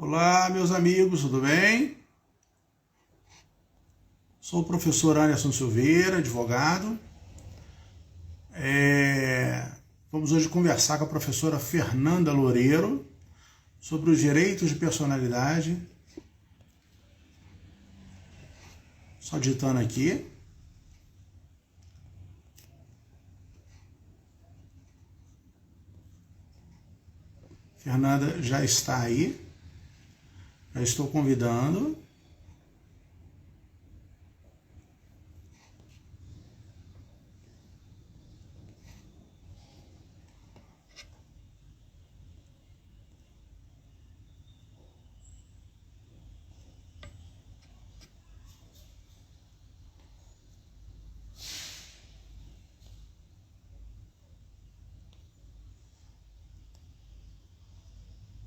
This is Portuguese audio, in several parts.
Olá, meus amigos, tudo bem? Sou o professor Anderson Silveira, advogado. Vamos hoje conversar com a professora Fernanda Loureiro sobre os direitos de personalidade. Só digitando aqui. Fernanda já está aí. Já estou convidando.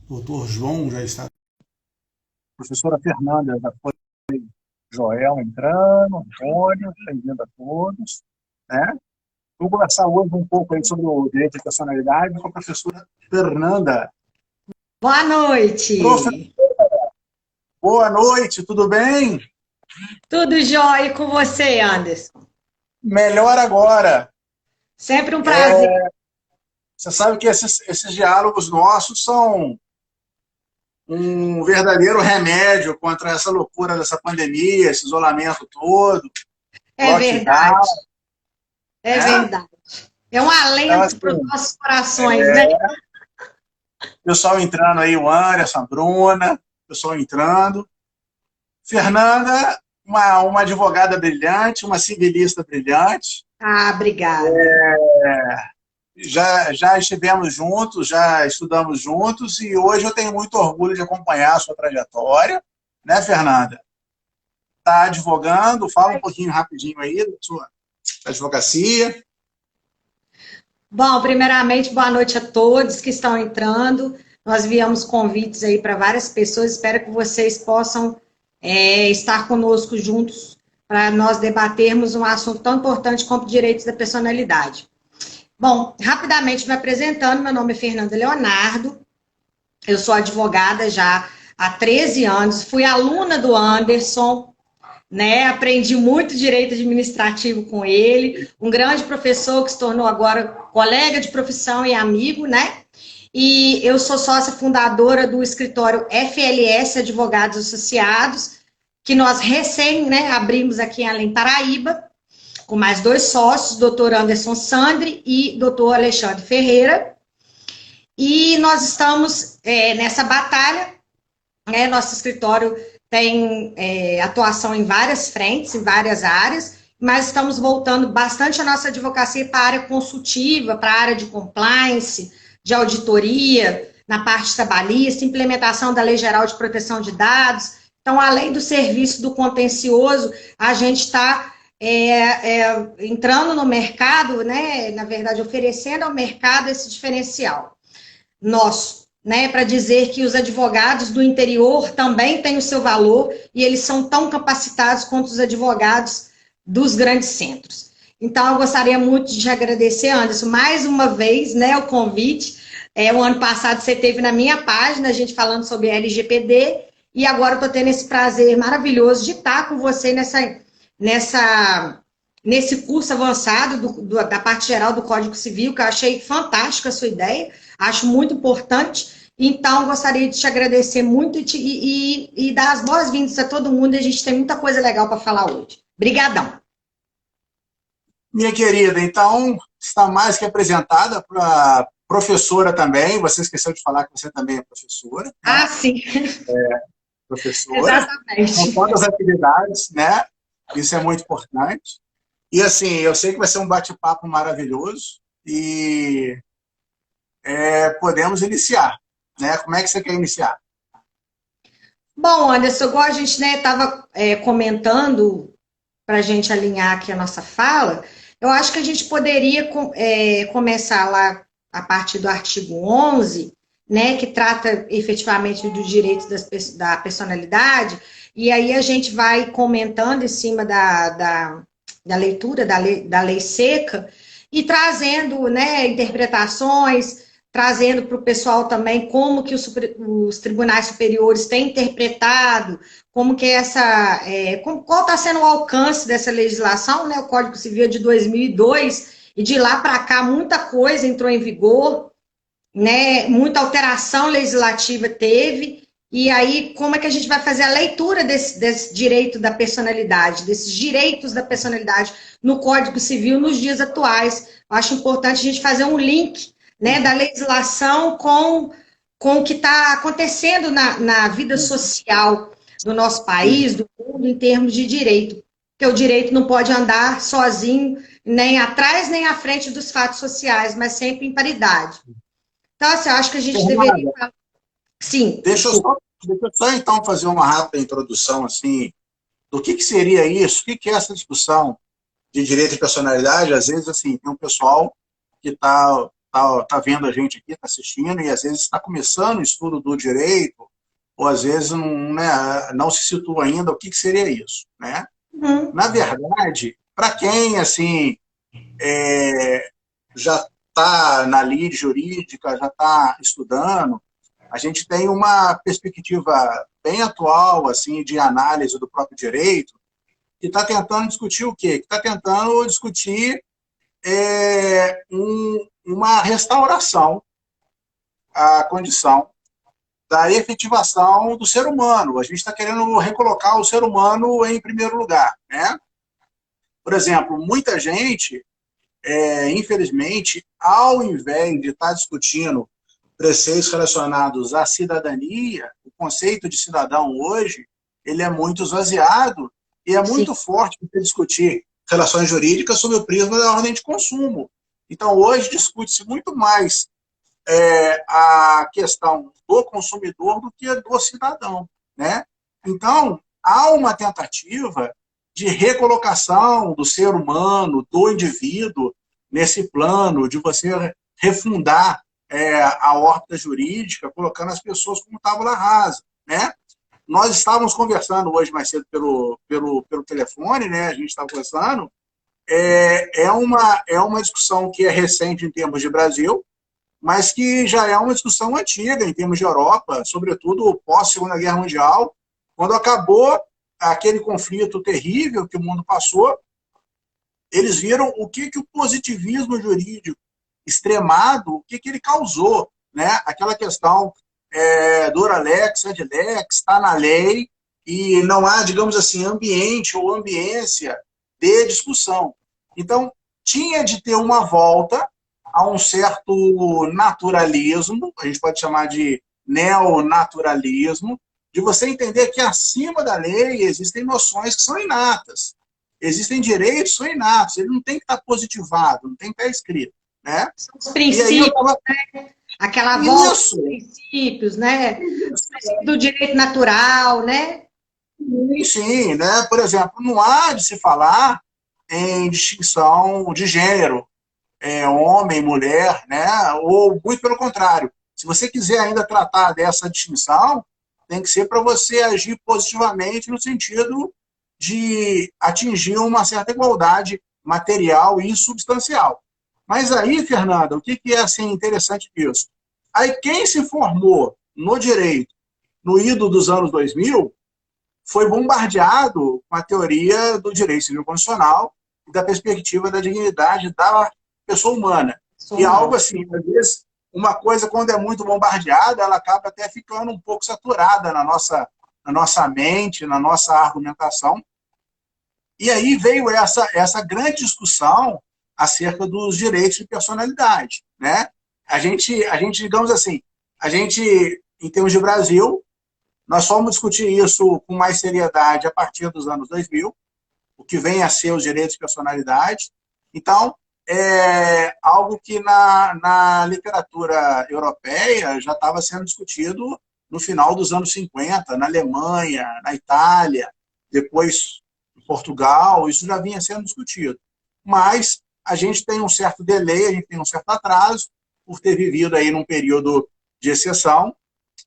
Doutor João já está. Professora Fernanda já foi. Joel entrando, Antônio, bem-vindo a todos. Né? Vou conversar hoje um pouco aí sobre o direito de personalidade com a professora Fernanda. Boa noite. Boa noite, tudo bem? Tudo jóia com você, Anderson? Melhor agora. Sempre um prazer. Você sabe que esses diálogos nossos são um verdadeiro remédio contra essa loucura dessa pandemia, esse isolamento todo. É verdade. É verdade. É um alento então, assim, para os nossos corações, né? Pessoal entrando aí, o Anderson, a Bruna, pessoal entrando. Fernanda, uma advogada brilhante, uma civilista brilhante. Ah, obrigada. Já estivemos juntos, já estudamos juntos, e hoje eu tenho muito orgulho de acompanhar a sua trajetória, né, Fernanda? Está advogando, fala um pouquinho rapidinho aí da sua advocacia. Bom, primeiramente, boa noite a todos que estão entrando. Nós enviamos convites aí para várias pessoas, espero que vocês possam estar conosco juntos para nós debatermos um assunto tão importante como direitos da personalidade. Bom, rapidamente me apresentando, meu nome é Fernanda Leonardo, eu sou advogada já há 13 anos, fui aluna do Anderson, né? Aprendi muito direito administrativo com ele, um grande professor que se tornou agora colega de profissão e amigo, né? E eu sou sócia fundadora do escritório FLS Advogados Associados, que nós abrimos aqui em Além Paraíba, com mais 2 sócios, doutor Anderson Sandri e doutor Alexandre Ferreira. E nós estamos nessa batalha, né? Nosso escritório tem atuação em várias frentes, em várias áreas, mas estamos voltando bastante a nossa advocacia para a área consultiva, para a área de compliance, de auditoria, na parte trabalhista, implementação da Lei Geral de Proteção de Dados. Então, além do serviço do contencioso, a gente está entrando no mercado, né, na verdade, oferecendo ao mercado esse diferencial nosso, né, para dizer que os advogados do interior também têm o seu valor e eles são tão capacitados quanto os advogados dos grandes centros. Então, eu gostaria muito de agradecer, Anderson, mais uma vez, né, o convite. O ano passado você teve na minha página, a gente falando sobre LGPD, e agora eu estou tendo esse prazer maravilhoso de estar com você nesse curso avançado da parte geral do Código Civil, que eu achei fantástica a sua ideia, acho muito importante. Então, gostaria de te agradecer muito e dar as boas-vindas a todo mundo. A gente tem muita coisa legal para falar hoje. Obrigadão. Minha querida, então, está mais que apresentada para professora também. Você esqueceu de falar que você também é professora. Ah, sim. Professora. Exatamente. Com todas as atividades, né? Isso é muito importante. E, assim, eu sei que vai ser um bate-papo maravilhoso e podemos iniciar, né? Como é que você quer iniciar? Bom, Anderson, igual a gente estava comentando, para a gente alinhar aqui a nossa fala, eu acho que a gente poderia começar lá a partir do artigo 11, né, que trata efetivamente dos direitos da personalidade, e aí a gente vai comentando em cima da leitura da lei seca e trazendo, né, interpretações, trazendo para o pessoal também como que os tribunais superiores têm interpretado, como que qual está sendo o alcance dessa legislação, né? O Código Civil é de 2002, e de lá para cá muita coisa entrou em vigor, né? Muita alteração legislativa teve, e aí como é que a gente vai fazer a leitura desse direito da personalidade, desses direitos da personalidade no Código Civil nos dias atuais? Eu acho importante a gente fazer um link, né, da legislação com o que está acontecendo na vida social do nosso país, do mundo, em termos de direito. Porque o direito não pode andar sozinho, nem atrás nem à frente dos fatos sociais, mas sempre em paridade. Então, assim, eu acho que a gente deveria... Sim. Deixa eu só, então, fazer uma rápida introdução, assim, do que seria isso, o que é essa discussão de direito de personalidade. Às vezes, assim, tem um pessoal que tá vendo a gente aqui, está assistindo, e às vezes está começando o estudo do direito, ou às vezes não, né, não se situa ainda o que seria isso, né? Na verdade, para quem, assim, já está na lide jurídica, já está estudando, a gente tem uma perspectiva bem atual, assim, de análise do próprio direito, que está tentando discutir o quê? Que está tentando discutir uma restauração à condição da efetivação do ser humano. A gente está querendo recolocar o ser humano em primeiro lugar, né? Por exemplo, muita gente, infelizmente, ao invés de estar discutindo preceitos relacionados à cidadania, o conceito de cidadão hoje, ele é muito esvaziado e é muito forte para discutir relações jurídicas sob o prisma da ordem de consumo. Então, hoje discute-se muito mais a questão do consumidor do que do cidadão, né? Então, há uma tentativa de recolocação do ser humano, do indivíduo, nesse plano de você refundar a órbita jurídica, colocando as pessoas como tábula rasa, né? Nós estávamos conversando hoje mais cedo pelo telefone, né? A gente estava conversando. É uma discussão que é recente em termos de Brasil, mas que já é uma discussão antiga em termos de Europa, sobretudo pós-Segunda Guerra Mundial, quando acabou aquele conflito terrível que o mundo passou. Eles viram o que o positivismo jurídico extremado, o que ele causou, né? Aquela questão dura lex, ad lex, está na lei, e não há, digamos assim, ambiente ou ambiência de discussão. Então, tinha de ter uma volta a um certo naturalismo, a gente pode chamar de neonaturalismo, de você entender que acima da lei existem noções que são inatas, existem direitos que são inatos, ele não tem que estar positivado, não tem que estar escrito, né? São os princípios, né? Aquela volta dos princípios, né? Do direito natural, né? Sim, né? Por exemplo, não há de se falar em distinção de gênero, homem, mulher, né? Ou muito pelo contrário. Se você quiser ainda tratar dessa distinção, tem que ser para você agir positivamente no sentido de atingir uma certa igualdade material e substancial. Mas aí, Fernanda, o que é assim, interessante disso? Aí quem se formou no direito no ido dos anos 2000 foi bombardeado com a teoria do direito civil constitucional e da perspectiva da dignidade da pessoa humana. E algo assim, às vezes, uma coisa, quando é muito bombardeada, ela acaba até ficando um pouco saturada na nossa mente, na nossa argumentação. E aí veio essa grande discussão acerca dos direitos de personalidade, né? A gente, digamos assim, em termos de Brasil, nós fomos discutir isso com mais seriedade a partir dos anos 2000, o que vem a ser os direitos de personalidade. Então, é algo que na literatura europeia já estava sendo discutido no final dos anos 50, na Alemanha, na Itália, depois em Portugal, isso já vinha sendo discutido. Mas a gente tem um certo delay, a gente tem um certo atraso, por ter vivido aí num período de exceção.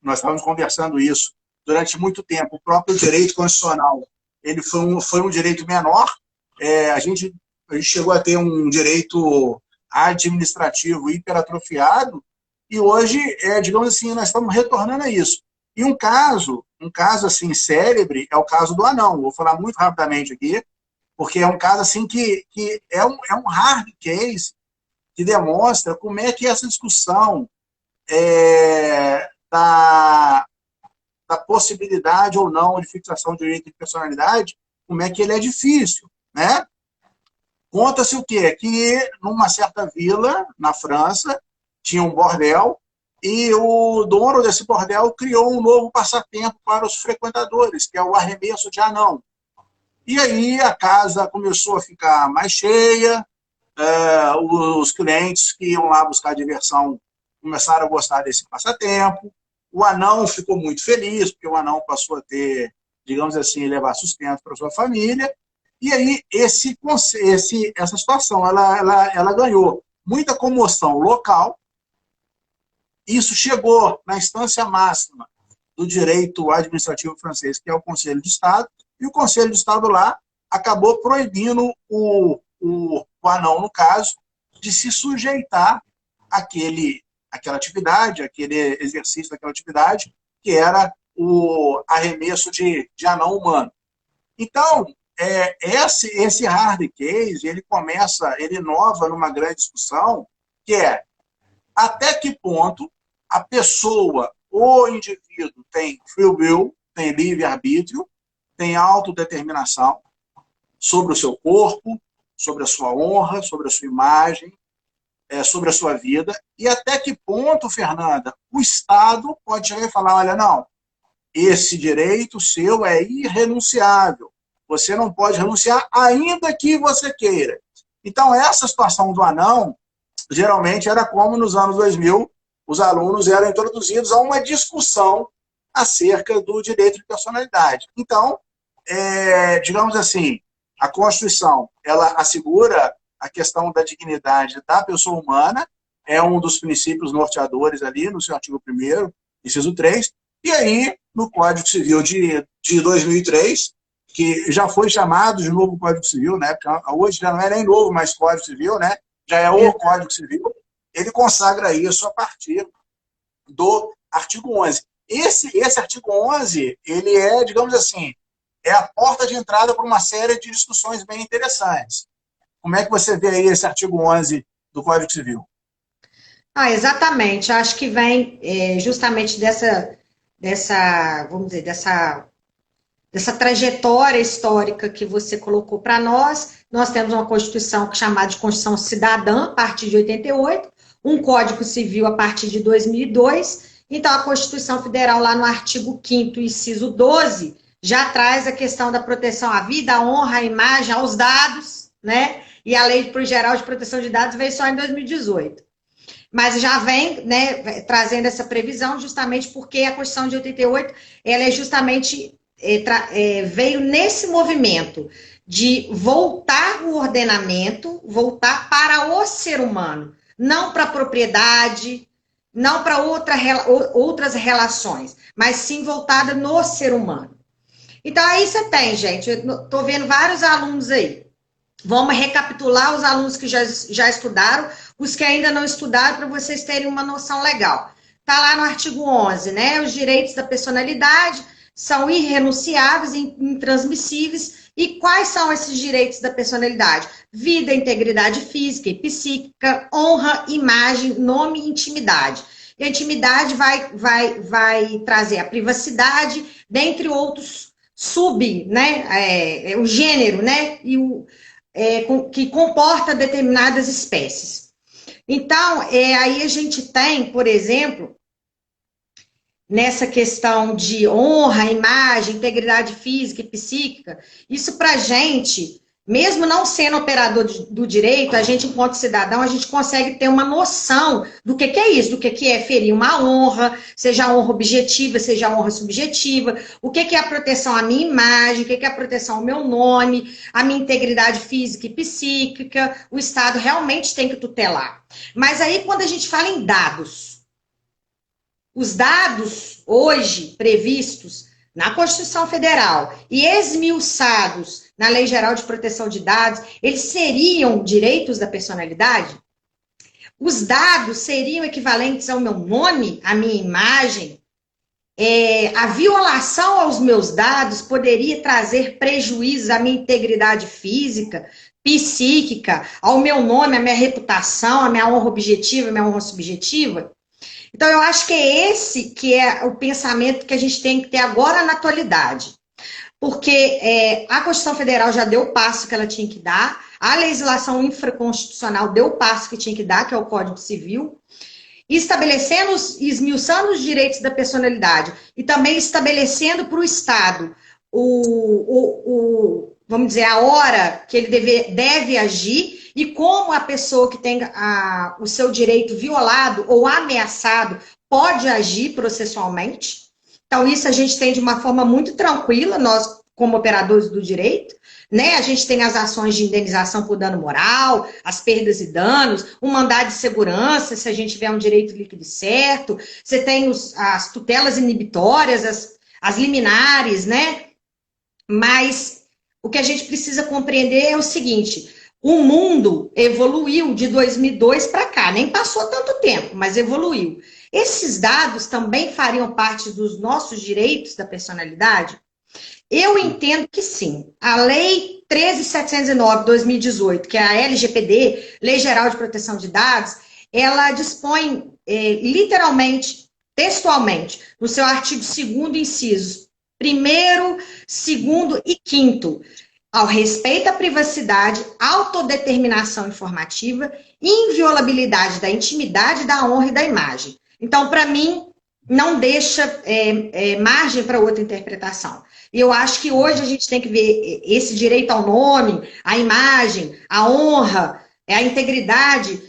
Nós estávamos conversando isso durante muito tempo. O próprio direito constitucional, ele foi um direito menor. A gente chegou a ter um direito administrativo hiperatrofiado, e hoje, digamos assim, nós estamos retornando a isso. E um caso assim, célebre, é o caso do anão. Vou falar muito rapidamente aqui, porque é um caso assim que é um hard case que demonstra como é que essa discussão da possibilidade ou não de fixação de direito de personalidade, como é que ele é difícil, né? Conta-se o quê? Que numa certa vila, na França, tinha um bordel, e o dono desse bordel criou um novo passatempo para os frequentadores, que é o arremesso de anão. E aí a casa começou a ficar mais cheia, os clientes que iam lá buscar diversão começaram a gostar desse passatempo, o anão ficou muito feliz, porque o anão passou a ter, digamos assim, levar sustento para sua família, e aí essa situação ela ganhou muita comoção local. Isso chegou na instância máxima do direito administrativo francês, que é o Conselho de Estado, e o Conselho de Estado lá acabou proibindo o anão, no caso, de se sujeitar àquela atividade, aquele exercício daquela atividade, que era o arremesso de anão humano. Então, esse hard case, ele inova numa grande discussão, que é até que ponto a pessoa, o indivíduo, tem free will, tem livre-arbítrio, tem autodeterminação sobre o seu corpo, sobre a sua honra, sobre a sua imagem, sobre a sua vida, e até que ponto, Fernanda, o Estado pode chegar e falar, olha, não, esse direito seu é irrenunciável, você não pode renunciar, ainda que você queira. Então, essa situação do anão, geralmente era como nos anos 2000, os alunos eram introduzidos a uma discussão acerca do direito de personalidade. Então, digamos assim, a Constituição, ela assegura a questão da dignidade da pessoa humana, é um dos princípios norteadores ali, no seu artigo 1º, inciso 3, e aí, no Código Civil de 2003, que já foi chamado de novo Código Civil, né? Porque hoje já não é nem novo, mas Código Civil, né? Já é o Código Civil, ele consagra isso a partir do artigo 11. Esse artigo 11, ele é, digamos assim, é a porta de entrada para uma série de discussões bem interessantes. Como é que você vê aí esse artigo 11 do Código Civil? Exatamente. Acho que vem justamente vamos dizer, dessa trajetória histórica que você colocou para nós. Nós temos uma Constituição chamada de Constituição Cidadã, a partir de 88, um Código Civil a partir de 2002. Então, a Constituição Federal, lá no artigo 5º, inciso 12, já traz a questão da proteção à vida, à honra, à imagem, aos dados, né? E a Lei Geral de Proteção de Dados veio só em 2018. Mas já vem, né, trazendo essa previsão justamente porque a Constituição de 88, ela é justamente veio nesse movimento de voltar o ordenamento, voltar para o ser humano, não para a propriedade, não para outras relações, mas sim voltada no ser humano. Então, aí você tem, gente, eu estou vendo vários alunos aí. Vamos recapitular os alunos que já estudaram, os que ainda não estudaram, para vocês terem uma noção legal. Está lá no artigo 11, né? Os direitos da personalidade são irrenunciáveis e intransmissíveis. E quais são esses direitos da personalidade? Vida, integridade física e psíquica, honra, imagem, nome e intimidade. E a intimidade vai trazer a privacidade, dentre outros né? O gênero, né? Que comporta determinadas espécies. Então, aí a gente tem, por exemplo, nessa questão de honra, imagem, integridade física e psíquica, isso para a gente, mesmo não sendo operador do direito, a gente, enquanto cidadão, a gente consegue ter uma noção do que é isso, do que é ferir uma honra, seja a honra objetiva, seja a honra subjetiva, o que é a proteção à minha imagem, o que é a proteção ao meu nome, à minha integridade física e psíquica, o Estado realmente tem que tutelar. Mas aí, quando a gente fala em dados, os dados hoje previstos na Constituição Federal e esmiuçados na Lei Geral de Proteção de Dados, eles seriam direitos da personalidade? os dados seriam equivalentes ao meu nome, à minha imagem? A violação aos meus dados poderia trazer prejuízos à minha integridade física, psíquica, ao meu nome, à minha reputação, à minha honra objetiva, à minha honra subjetiva? Então, eu acho que é esse que é o pensamento que a gente tem que ter agora na atualidade. Porque a Constituição Federal já deu o passo que ela tinha que dar, a legislação infraconstitucional deu o passo que tinha que dar, que é o Código Civil, estabelecendo, esmiuçando os direitos da personalidade e também estabelecendo para o Estado vamos dizer, a hora que ele deve agir e como a pessoa que tem o seu direito violado ou ameaçado pode agir processualmente. Então, isso a gente tem de uma forma muito tranquila, nós, como operadores do direito, né? A gente tem as ações de indenização por dano moral, as perdas e danos, o mandado de segurança, se a gente tiver um direito líquido certo, você tem as tutelas inibitórias, as liminares, né? Mas o que a gente precisa compreender é o seguinte: o mundo evoluiu de 2002 para cá, nem passou tanto tempo, mas evoluiu. Esses dados também fariam parte dos nossos direitos da personalidade? Eu entendo que sim. A Lei 13.709, 2018, que é a LGPD, Lei Geral de Proteção de Dados, ela dispõe literalmente, textualmente, no seu artigo 2º, incisos 1º, 2º e 5º, ao respeito à privacidade, autodeterminação informativa, inviolabilidade da intimidade, da honra e da imagem. Então, para mim, não deixa margem para outra interpretação. E eu acho que hoje a gente tem que ver esse direito ao nome, à imagem, à honra, à integridade,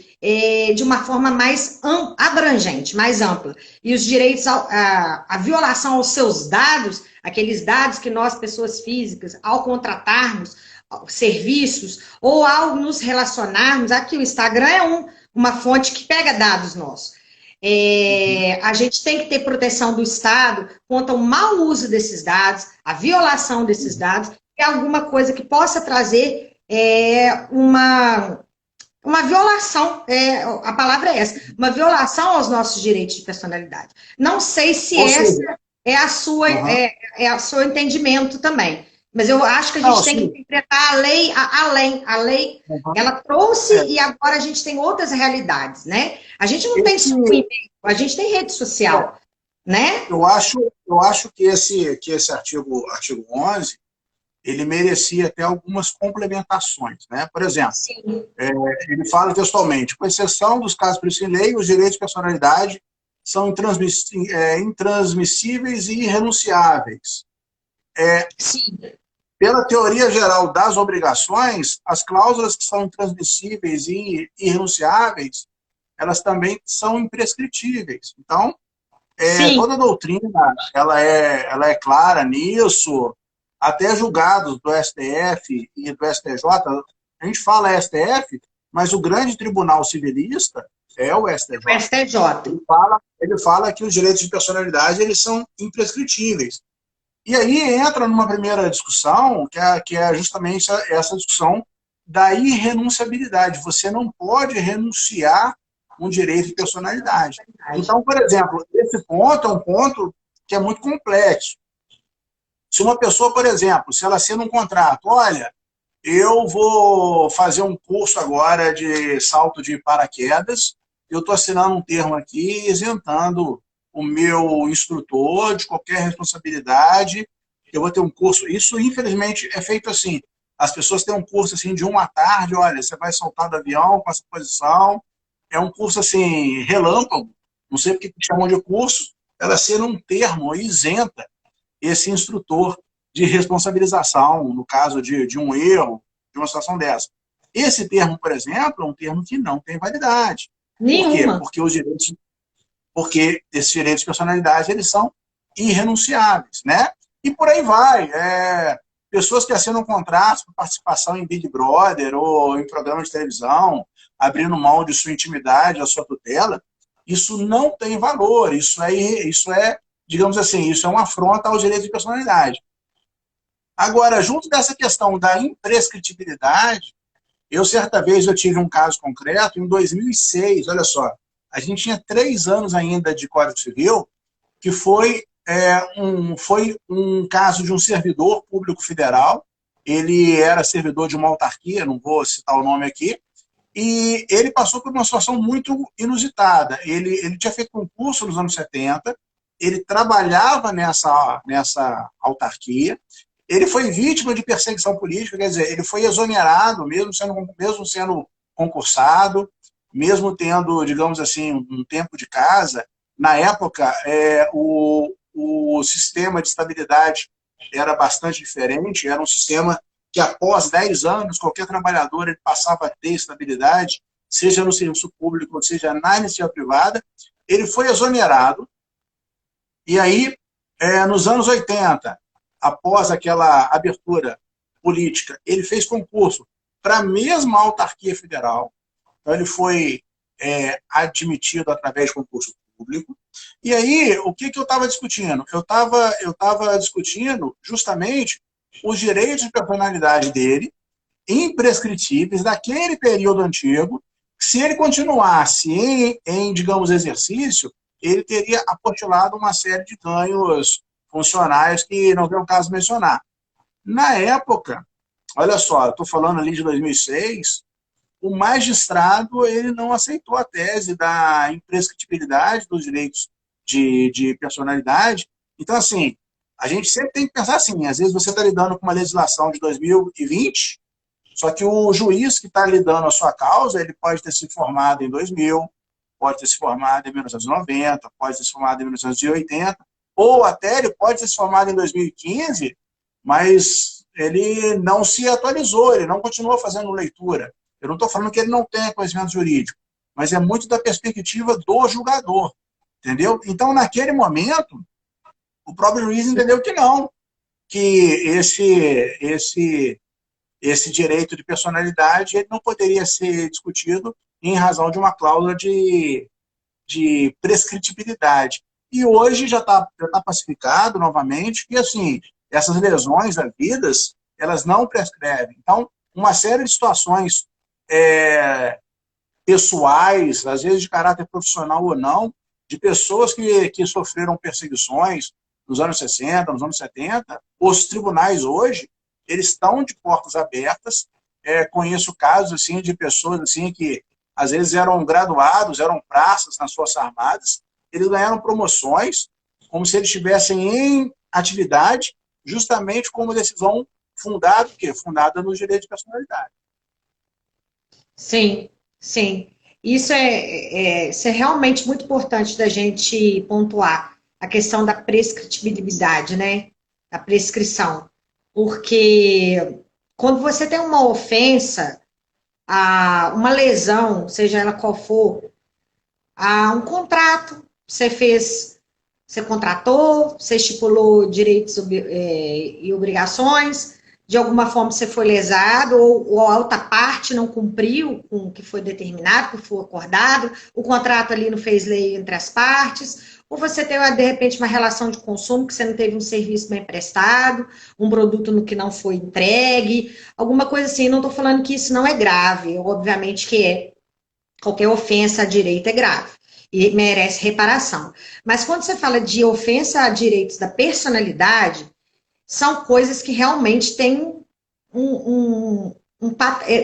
de uma forma mais abrangente, mais ampla. E os direitos, a violação aos seus dados, aqueles dados que nós, pessoas físicas, ao contratarmos serviços ou ao nos relacionarmos, aqui o Instagram é uma fonte que pega dados nossos. A gente tem que ter proteção do Estado contra o mau uso desses dados, a violação desses dados, e alguma coisa que possa trazer uma violação, a palavra é essa, uma violação aos nossos direitos de personalidade. Não sei se essa é a sua, é o seu entendimento também. Mas eu acho que a gente tem que interpretar a lei além. A lei, ela trouxe e agora a gente tem outras realidades, né? A gente não tem só e-mail, a gente tem rede social, né? Eu acho que esse artigo 11, ele merecia até algumas complementações, né? Por exemplo, ele fala textualmente: com exceção dos casos previstos em lei, os direitos de personalidade são intransmissíveis e irrenunciáveis. Pela teoria geral das obrigações, as cláusulas que são intransmissíveis e irrenunciáveis, elas também são imprescritíveis. Então, toda a doutrina ela é clara nisso, até julgados do STF e do STJ. A gente fala STF, mas o grande tribunal civilista é o STJ. O STJ. Ele fala que os direitos de personalidade eles são imprescritíveis. E aí entra numa primeira discussão, que é justamente essa discussão da irrenunciabilidade. Você não pode renunciar um direito de personalidade. Então, por exemplo, esse ponto é um ponto que é muito complexo. Se uma pessoa, por exemplo, se ela assina um contrato, olha, eu vou fazer um curso agora de salto de paraquedas, eu estou assinando um termo aqui isentando o meu instrutor de qualquer responsabilidade, eu vou ter um curso. Isso, infelizmente, é feito assim. As pessoas têm um curso assim de 1 à tarde, olha, você vai saltar do avião com essa posição. É um curso assim, relâmpago, não sei porque chamam de curso, ela assina um termo e isenta esse instrutor de responsabilização, no caso de um erro, de uma situação dessa. Esse termo, por exemplo, é um termo que não tem validade. Nenhuma. Por quê? Porque esses direitos de personalidade, eles são irrenunciáveis, né? E por aí vai. Pessoas que assinam contratos por participação em Big Brother ou em programa de televisão, abrindo mão de sua intimidade, da sua tutela, isso não tem valor. Isso é, digamos assim, isso é uma afronta ao direito de personalidade. Agora, junto dessa questão da imprescritibilidade, Eu, certa vez, eu tive um caso concreto em 2006, olha só, a gente tinha 3 anos ainda de Código Civil, que foi um caso de um servidor público federal, ele era servidor de uma autarquia, não vou citar o nome aqui, e ele passou por uma situação muito inusitada. Ele tinha feito concurso nos anos 70, ele trabalhava nessa autarquia, ele foi vítima de perseguição política, quer dizer, ele foi exonerado, mesmo sendo concursado, mesmo tendo, digamos assim, um tempo de casa. Na época, o sistema de estabilidade era bastante diferente, era um sistema que após 10 anos, qualquer trabalhador ele passava a ter estabilidade, seja no serviço público, seja na iniciativa privada. Ele foi exonerado, e aí, nos anos 80, após aquela abertura política, ele fez concurso para a mesma autarquia federal, então ele foi admitido através de concurso público. E aí, o que eu estava discutindo? Eu estava discutindo justamente os direitos de personalidade dele, imprescritíveis, daquele período antigo. Se ele continuasse digamos, exercício, ele teria apostilado uma série de ganhos funcionais que não tem o caso mencionar. Na época, olha só, estou falando ali de 2006, o magistrado ele não aceitou a tese da imprescritibilidade dos direitos de personalidade. Então, assim, a gente sempre tem que pensar assim, às vezes você está lidando com uma legislação de 2020, só que o juiz que está lidando a sua causa, ele pode ter se formado em 2000, pode ter se formado em 1990, pode ter se formado em 1980, ou até ele pode ter se formado em 2015, mas ele não se atualizou, ele não continuou fazendo leitura. Eu não estou falando que ele não tenha conhecimento jurídico, mas é muito da perspectiva do julgador, entendeu? Então, naquele momento, o próprio juiz entendeu que não, que esse direito de personalidade ele não poderia ser discutido em razão de uma cláusula de prescritibilidade. E hoje já tá pacificado novamente que, assim, essas lesões à vida, elas não prescrevem. Então, uma série de situações pessoais, às vezes de caráter profissional ou não, de pessoas que sofreram perseguições nos anos 60, nos anos 70, os tribunais hoje, eles estão de portas abertas. Conheço casos assim, de pessoas assim, que às vezes eram graduados, eram praças nas Forças Armadas, eles ganharam promoções como se eles estivessem em atividade, justamente como decisão fundada nos direitos de personalidade. Sim, sim. Isso é realmente muito importante da gente pontuar, a questão da prescritibilidade, né? Da prescrição. Porque quando você tem uma ofensa, uma lesão, seja ela qual for, um contrato, você contratou, você estipulou direitos e obrigações, de alguma forma você foi lesado, ou a outra parte não cumpriu com o que foi determinado, o que foi acordado, o contrato ali não fez lei entre as partes, ou você teve, de repente, uma relação de consumo que você não teve um serviço bem prestado, um produto no que não foi entregue, alguma coisa assim. Não estou falando que isso não é grave, obviamente que é. Qualquer ofensa a direito é grave e merece reparação. Mas quando você fala de ofensa a direitos da personalidade, são coisas que realmente têm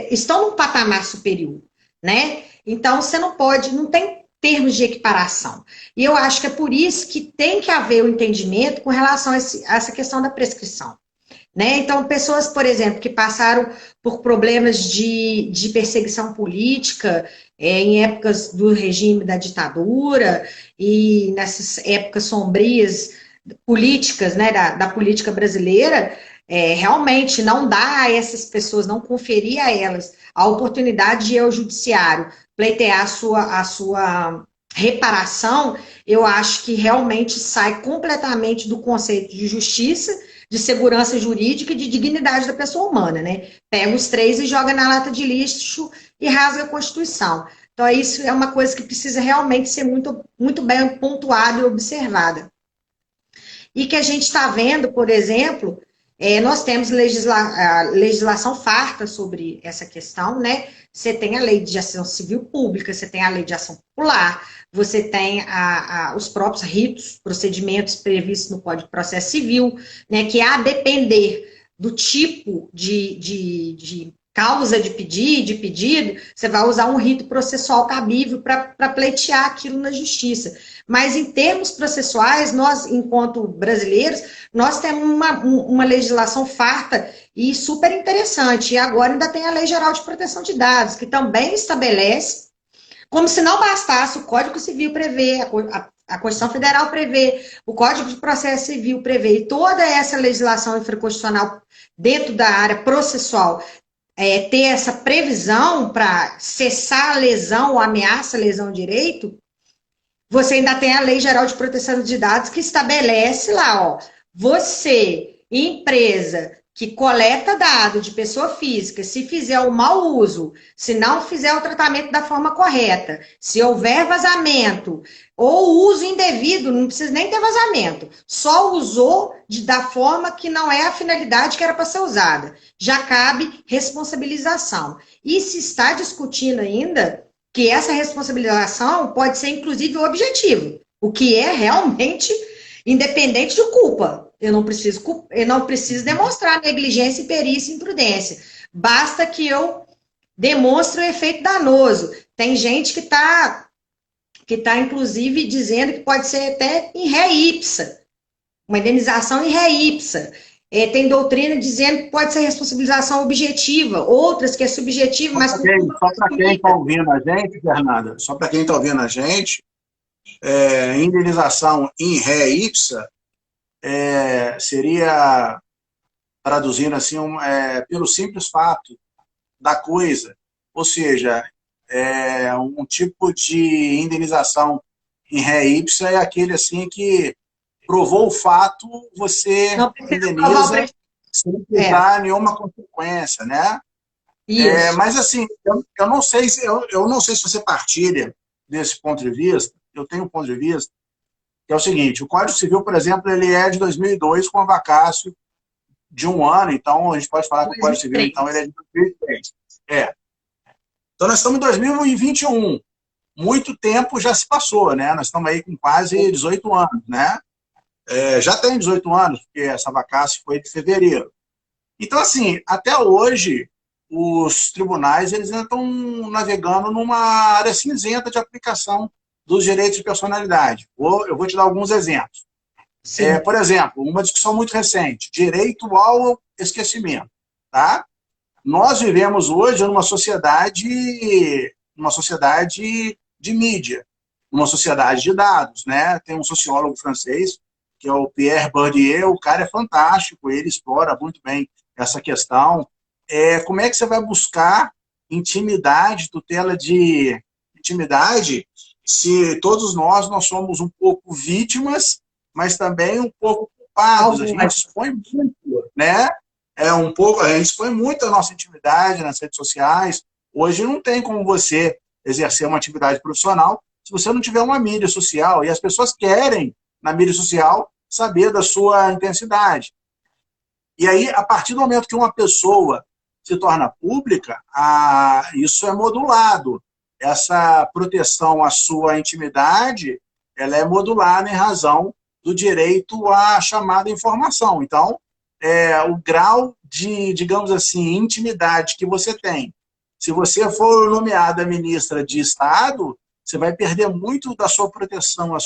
estão num patamar superior, né? Então, você não tem termos de equiparação. E eu acho que é por isso que tem que haver o entendimento com relação a essa questão da prescrição. Né? Então, pessoas, por exemplo, que passaram por problemas de perseguição política em épocas do regime da ditadura e nessas épocas sombrias políticas, né, da política brasileira, realmente não dá a essas pessoas, não conferir a elas a oportunidade de ir ao judiciário pleitear a sua reparação. Eu acho que realmente sai completamente do conceito de justiça, de segurança jurídica e de dignidade da pessoa humana, né? Pega os três e joga na lata de lixo e rasga a Constituição. Então, isso é uma coisa que precisa realmente ser muito, muito bem pontuada e observada. E que a gente está vendo, por exemplo, Nós temos a legislação farta sobre essa questão, né? Você tem a lei de ação civil pública, você tem a lei de ação popular, você tem os próprios ritos, procedimentos previstos no Código de Processo Civil, né? Que a depender do tipo de causa de pedido, você vai usar um rito processual cabível para pleitear aquilo na justiça. Mas em termos processuais, nós, enquanto brasileiros, nós temos uma legislação farta e super interessante. E agora ainda tem a Lei Geral de Proteção de Dados, que também estabelece, como se não bastasse, o Código Civil prevê, a Constituição Federal prevê, o Código de Processo Civil prevê, e toda essa legislação infraconstitucional dentro da área processual ter essa previsão para cessar a lesão ou ameaça à lesão de direito, você ainda tem a Lei Geral de Proteção de Dados que estabelece lá, ó, você, empresa que coleta dado de pessoa física, se fizer o mau uso, se não fizer o tratamento da forma correta, se houver vazamento ou uso indevido, não precisa nem ter vazamento, só usou da forma que não é a finalidade que era para ser usada, já cabe responsabilização. E se está discutindo ainda que essa responsabilização pode ser, inclusive, objetivo, o que é realmente independente de culpa. Eu não preciso demonstrar negligência, perícia e imprudência. Basta que eu demonstre o efeito danoso. Tem gente que tá, inclusive, dizendo que pode ser até em ré ipsa, uma indenização em ré ipsa. Tem doutrina dizendo que pode ser responsabilização objetiva, outras que é subjetiva, mas... Só para quem está ouvindo a gente, Fernanda, só para quem está ouvindo a gente, indenização em ré ipsa seria, traduzindo assim, pelo simples fato da coisa, ou seja, um tipo de indenização em ré ipsa é aquele assim que provou o fato, você indeniza sem dar nenhuma consequência, né? Mas assim, eu não sei se você partilha desse ponto de vista. Eu tenho um ponto de vista que é o seguinte: o Código Civil, por exemplo, ele é de 2002 com a vacácio de 1 ano, então a gente pode falar que o Código Civil então ele é de 2003. Então nós estamos em 2021. Muito tempo já se passou, né? Nós estamos aí com quase 18 anos, né? Já tem 18 anos, porque essa vacácio foi de fevereiro. Então, assim, até hoje, os tribunais eles ainda estão navegando numa área cinzenta de aplicação dos direitos de personalidade. Eu vou te dar alguns exemplos. Por exemplo, uma discussão muito recente, direito ao esquecimento. Tá? Nós vivemos hoje numa sociedade de mídia, numa sociedade de dados. Né? Tem um sociólogo francês, que é o Pierre Bourdieu, o cara é fantástico, ele explora muito bem essa questão. Como é que você vai buscar intimidade, tutela de intimidade, se todos nós somos um pouco vítimas, mas também um pouco culpados? A gente expõe muito, né? A gente expõe muito a nossa intimidade nas redes sociais. Hoje não tem como você exercer uma atividade profissional se você não tiver uma mídia social, e as pessoas querem, na mídia social, saber da sua intensidade. E aí, a partir do momento que uma pessoa se torna pública, isso é modulado. Essa proteção à sua intimidade, ela é modulada em razão do direito à chamada informação. Então, o grau de, digamos assim, intimidade que você tem. Se você for nomeada ministra de Estado, você vai perder muito da sua proteção à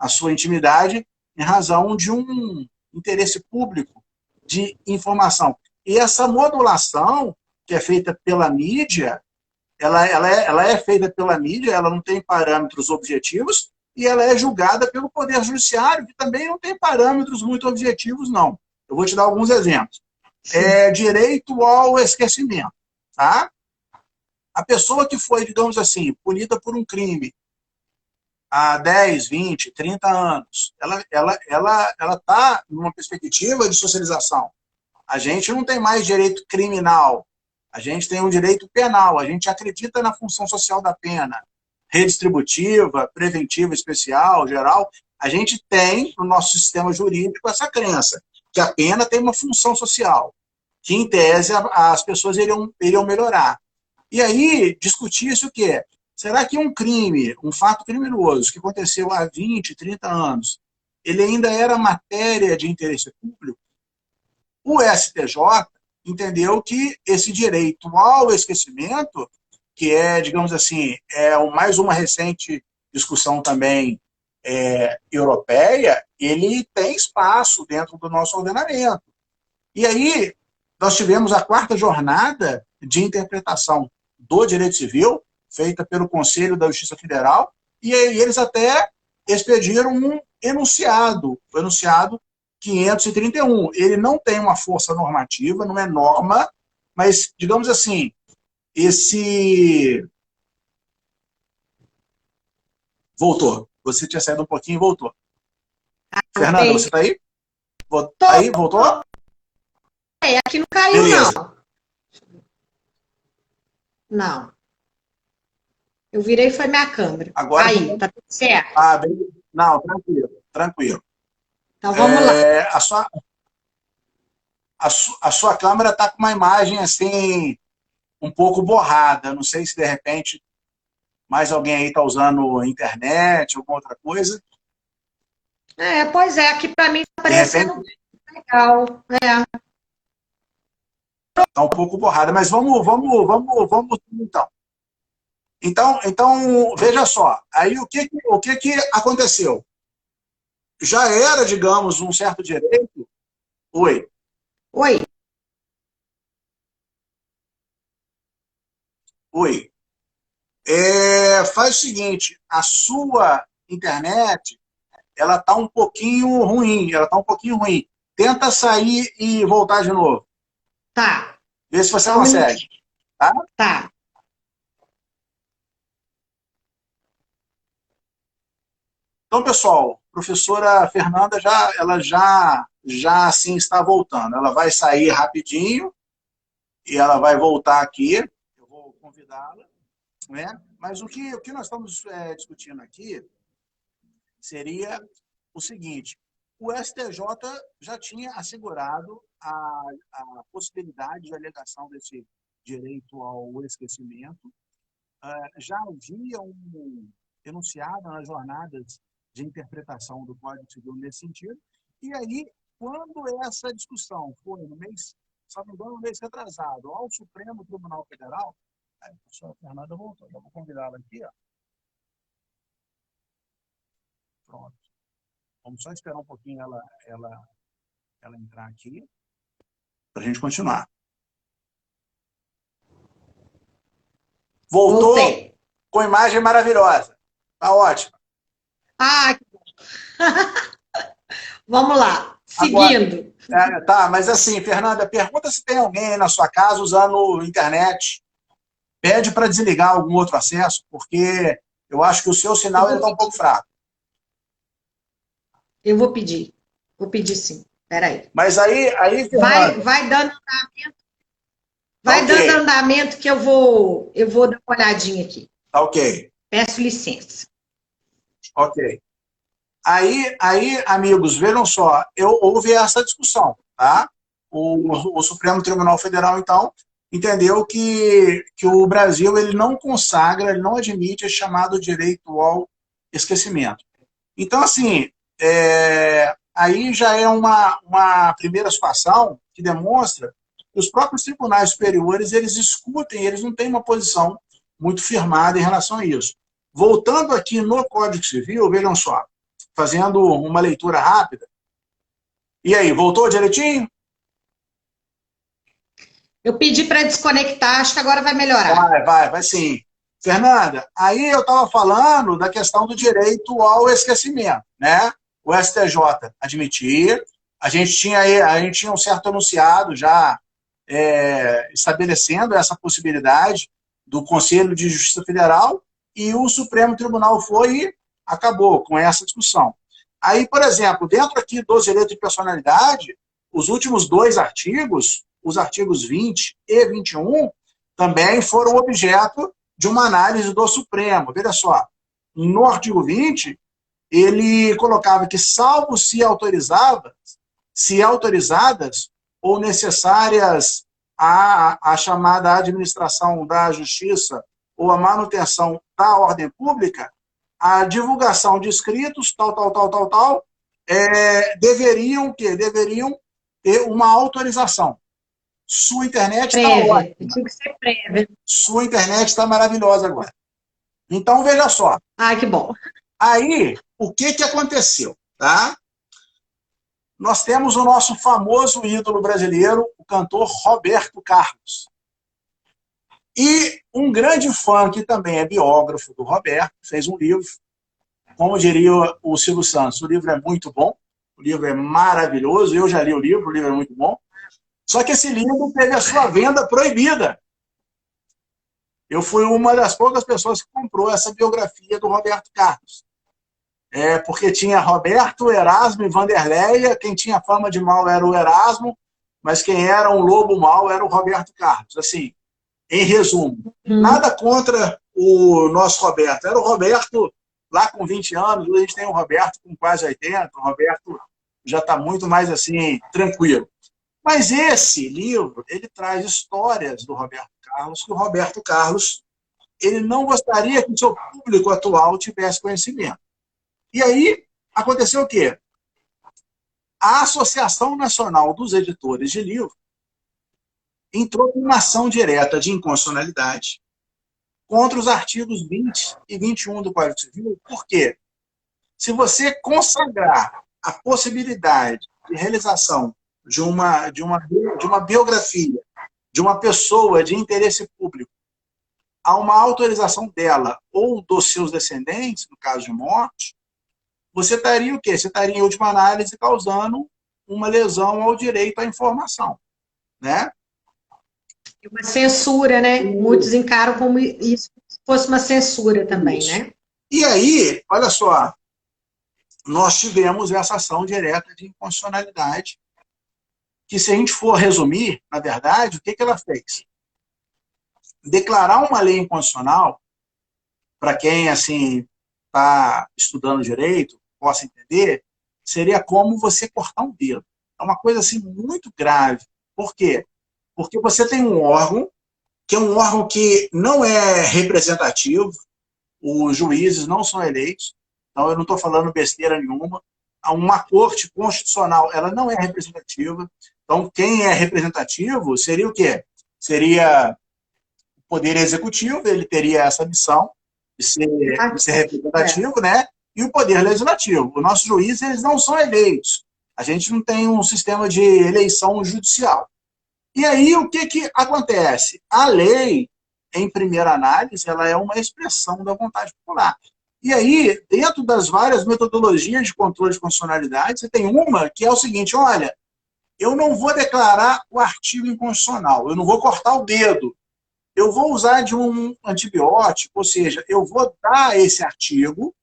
sua intimidade em razão de um interesse público de informação. E essa modulação que é feita pela mídia, ela é feita pela mídia, ela não tem parâmetros objetivos, e ela é julgada pelo Poder Judiciário, que também não tem parâmetros muito objetivos, não. Eu vou te dar alguns exemplos. Direito ao esquecimento. Tá? A pessoa que foi, digamos assim, punida por um crime há 10, 20, 30 anos, ela está numa perspectiva de socialização. A gente não tem mais direito criminal, a gente tem um direito penal, a gente acredita na função social da pena, redistributiva, preventiva, especial, geral. A gente tem, no nosso sistema jurídico, essa crença. que a pena tem uma função social, que, em tese, as pessoas iriam melhorar. E aí, discutir-se o quê? Será que um crime, um fato criminoso que aconteceu há 20, 30 anos, ele ainda era matéria de interesse público? O STJ entendeu que esse direito ao esquecimento, que é, digamos assim, mais uma recente discussão também europeia, ele tem espaço dentro do nosso ordenamento. E aí, nós tivemos a 4ª jornada de interpretação do direito civil, feita pelo Conselho da Justiça Federal, e aí eles até expediram um enunciado, o enunciado 531. Ele não tem uma força normativa, não é norma, mas, digamos assim, esse... Voltou. Você tinha saído um pouquinho e voltou. Fernanda, você está aí? Aí, voltou? Aqui não caiu, beleza. Não. Não. Eu virei foi minha câmera. Agora, aí, tá tudo certo? Não, tranquilo, tranquilo. Então vamos lá. A sua câmera está com uma imagem assim, um pouco borrada. Não sei se de repente mais alguém aí está usando internet, alguma outra coisa. Pois é, aqui para mim está parecendo legal. Está um pouco borrada, mas vamos então. Então, veja só, aí o que aconteceu? Já era, digamos, um certo direito. Oi. Faz o seguinte, a sua internet, ela está um pouquinho ruim, Tenta sair e voltar de novo. Tá. Vê se você consegue. Tá? Tá. Então, pessoal, a professora Fernanda ela já assim está voltando. Ela vai sair rapidinho e ela vai voltar aqui. Eu vou convidá-la, né? Mas o que nós estamos discutindo aqui seria o seguinte: o STJ já tinha assegurado a possibilidade de alegação desse direito ao esquecimento. Já havia um enunciado nas jornadas de interpretação do Código Civil nesse sentido. E aí, quando essa discussão foi no mês retrasado, ao Supremo Tribunal Federal, a professora Fernanda voltou, eu vou convidá-la aqui, ó. Pronto. Vamos só esperar um pouquinho ela entrar aqui, para a gente continuar. Voltou. Voltei. Com imagem maravilhosa. Tá ótimo. Que bom. Vamos lá, seguindo. Agora, tá, mas assim, Fernanda, pergunta se tem alguém aí na sua casa usando internet. Pede para desligar algum outro acesso, porque eu acho que o seu sinal está um pouco fraco. Eu vou pedir sim. Peraí. Mas aí Fernanda, vai dando andamento. Vai dando andamento que eu vou dar uma olhadinha aqui. Tá ok. Peço licença. Ok. Aí, amigos, vejam só, houve essa discussão, tá? O Supremo Tribunal Federal, então, entendeu que o Brasil ele não consagra, ele não admite esse chamado direito ao esquecimento. Então, assim, aí já é uma primeira situação que demonstra que os próprios tribunais superiores, eles discutem, eles não têm uma posição muito firmada em relação a isso. Voltando aqui no Código Civil, vejam só, fazendo uma leitura rápida. E aí, voltou direitinho? Eu pedi para desconectar, acho que agora vai melhorar. Vai sim. Fernanda, aí eu estava falando da questão do direito ao esquecimento, né? O STJ admitia, a gente tinha um certo enunciado já estabelecendo essa possibilidade do Conselho de Justiça Federal, e o Supremo Tribunal foi e acabou com essa discussão. Aí, por exemplo, dentro aqui do direito de personalidade, os últimos 2 artigos, os artigos 20 e 21, também foram objeto de uma análise do Supremo. Veja só, no artigo 20, ele colocava que, salvo se autorizava se autorizadas ou necessárias à chamada administração da justiça ou a manutenção da ordem pública, a divulgação de escritos, tal, deveriam ter uma autorização. Sua internet está ótima. Tinha que ser prévia. Sua internet está maravilhosa agora. Então, veja só. Ah, que bom. Aí, o que aconteceu? Tá? Nós temos o nosso famoso ídolo brasileiro, o cantor Roberto Carlos. E um grande fã, que também é biógrafo do Roberto, fez um livro, como diria o Silvio Santos, o livro é muito bom, o livro é maravilhoso, eu já li o livro é muito bom, só que esse livro teve a sua venda proibida. Eu fui uma das poucas pessoas que comprou essa biografia do Roberto Carlos. Porque tinha Roberto, Erasmo e Vanderleia, quem tinha fama de mal era o Erasmo, mas quem era um lobo mau era o Roberto Carlos. Assim, em resumo, nada contra o nosso Roberto. Era o Roberto lá com 20 anos, hoje a gente tem o Roberto com quase 80, o Roberto já está muito mais assim, tranquilo. Mas esse livro, ele traz histórias do Roberto Carlos, que o Roberto Carlos ele não gostaria que o seu público atual tivesse conhecimento. E aí, aconteceu o quê? A Associação Nacional dos Editores de Livro entrou com uma ação direta de inconstitucionalidade contra os artigos 20 e 21 do Código Civil. Por quê? Se você consagrar a possibilidade de realização de uma biografia de uma pessoa de interesse público a uma autorização dela ou dos seus descendentes, no caso de morte, você estaria o quê? Você estaria, em última análise, causando uma lesão ao direito à informação, né? Uma censura, né? Muitos encaram como isso fosse uma censura também, Isso. né? E aí, olha só, nós tivemos essa ação direta de inconstitucionalidade, que se a gente for resumir, na verdade, o que ela fez? Declarar uma lei inconstitucional, para quem assim está estudando direito, possa entender, seria como você cortar um dedo. É uma coisa assim muito grave. Por quê? Porque você tem um órgão, que é um órgão que não é representativo, os juízes não são eleitos, então eu não estou falando besteira nenhuma. Uma corte constitucional, ela não é representativa. Então, quem é representativo seria o quê? Seria o Poder Executivo, ele teria essa missão de ser representativo, né? E o Poder Legislativo. Os nossos juízes, eles não são eleitos. A gente não tem um sistema de eleição judicial. E aí, o que acontece? A lei, em primeira análise, ela é uma expressão da vontade popular. E aí, dentro das várias metodologias de controle de constitucionalidade, você tem uma que é o seguinte, olha, eu não vou declarar o artigo inconstitucional, eu não vou cortar o dedo, eu vou usar de um antibiótico, ou seja, eu vou dar esse artigo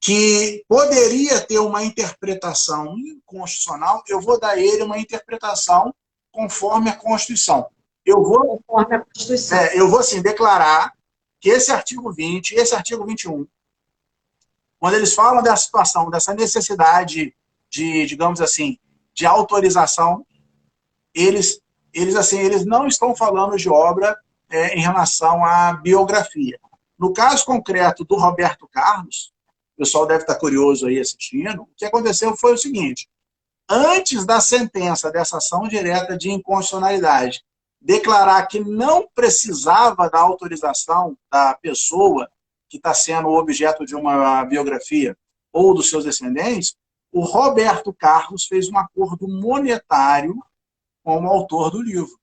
que poderia ter uma interpretação inconstitucional, eu vou dar ele uma interpretação conforme a Constituição. Eu vou assim, declarar que esse artigo 20, esse artigo 21, quando eles falam dessa situação, dessa necessidade de, digamos assim, de autorização, eles não estão falando de obra em relação à biografia. No caso concreto do Roberto Carlos, o pessoal deve estar curioso aí assistindo, o que aconteceu foi o seguinte, antes da sentença dessa ação direta de inconstitucionalidade declarar que não precisava da autorização da pessoa que está sendo objeto de uma biografia ou dos seus descendentes, o Roberto Carlos fez um acordo monetário com o autor do livro.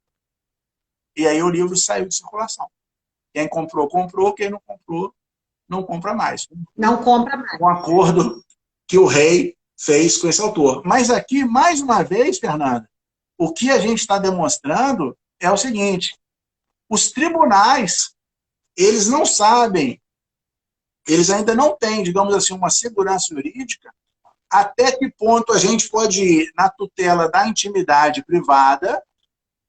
E aí o livro saiu de circulação. Quem comprou, comprou. Quem não comprou, não compra mais. Não compra mais. Um acordo que o rei fez com esse autor. Mas aqui, mais uma vez, Fernanda, o que a gente está demonstrando é o seguinte, os tribunais, eles não sabem, eles ainda não têm, digamos assim, uma segurança jurídica, até que ponto a gente pode ir na tutela da intimidade privada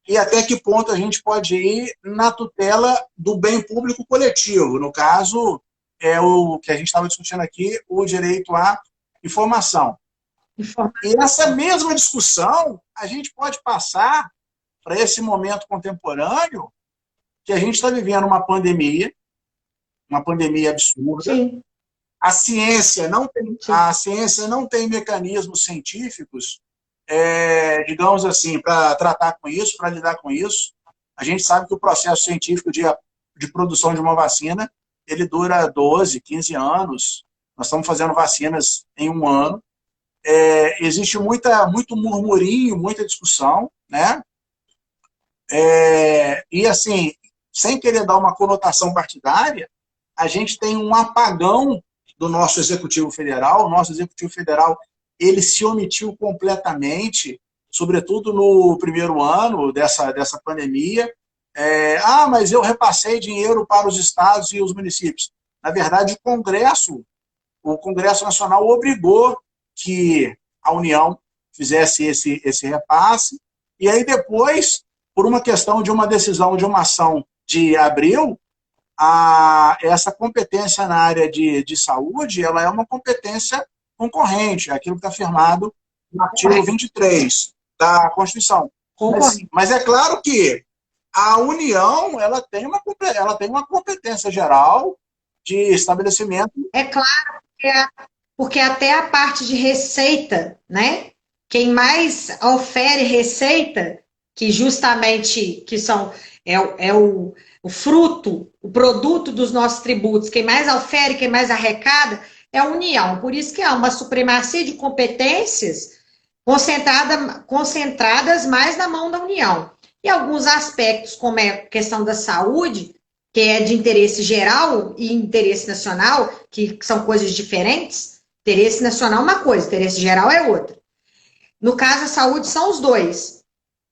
e até que ponto a gente pode ir na tutela do bem público coletivo. No caso, é o que a gente estava discutindo aqui, o direito à informação. E essa mesma discussão a gente pode passar para esse momento contemporâneo que a gente está vivendo uma pandemia absurda. Sim. A ciência não tem mecanismos científicos, digamos assim, para tratar com isso, para lidar com isso. A gente sabe que o processo científico de produção de uma vacina, ele dura 12, 15 anos. Nós estamos fazendo vacinas em um ano. Existe muito murmurinho, muita discussão, né? E assim, sem querer dar uma conotação partidária, a gente tem um apagão do nosso Executivo Federal. O nosso Executivo Federal, ele se omitiu completamente, sobretudo no primeiro ano dessa pandemia. Mas eu repassei dinheiro para os estados e os municípios. Na verdade, o Congresso Nacional obrigou que a União fizesse esse repasse, e aí depois, por uma questão de uma decisão, de uma ação de abril, essa competência na área de saúde, ela é uma competência concorrente, aquilo que está afirmado no artigo 23 da Constituição. Mas é claro que a União ela tem uma competência geral de estabelecimento. É claro, porque até a parte de receita, né? Quem mais ofere receita, que justamente o fruto, o produto dos nossos tributos, quem mais ofere, quem mais arrecada, é a União. Por isso que há uma supremacia de competências concentradas mais na mão da União. E alguns aspectos, como é a questão da saúde, que é de interesse geral e interesse nacional, que são coisas diferentes. Interesse nacional é uma coisa, interesse geral é outra. No caso, a saúde são os dois.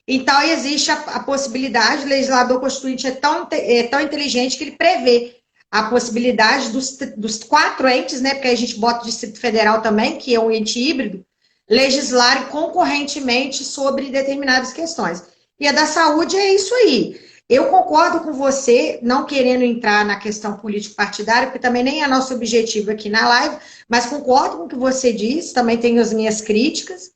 Então, existe a possibilidade, o legislador constituinte é tão inteligente que ele prevê a possibilidade dos 4 entes, né, porque a gente bota o Distrito Federal também, que é um ente híbrido, legislarem concorrentemente sobre determinadas questões. E a da saúde é isso aí. Eu concordo com você, não querendo entrar na questão político-partidária, porque também nem é nosso objetivo aqui na live, mas concordo com o que você disse, também tenho as minhas críticas,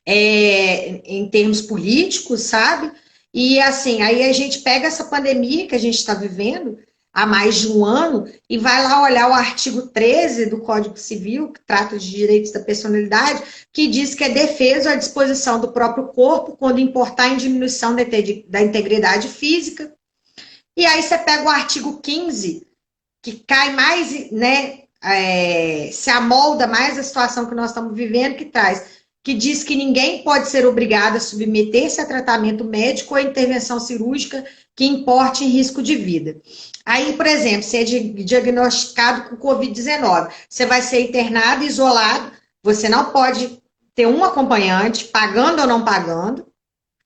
em termos políticos, sabe? E assim, aí a gente pega essa pandemia que a gente está vivendo há mais de um ano e vai lá olhar o artigo 13 do Código Civil, que trata de direitos da personalidade, que diz que é defesa à disposição do próprio corpo quando importar em diminuição da integridade física. E aí você pega o artigo 15, que cai mais, né, se amolda mais a situação que nós estamos vivendo, que diz que ninguém pode ser obrigado a submeter-se a tratamento médico ou a intervenção cirúrgica que importe em risco de vida. Aí, por exemplo, você é diagnosticado com Covid-19, você vai ser internado, isolado, você não pode ter um acompanhante, pagando ou não pagando,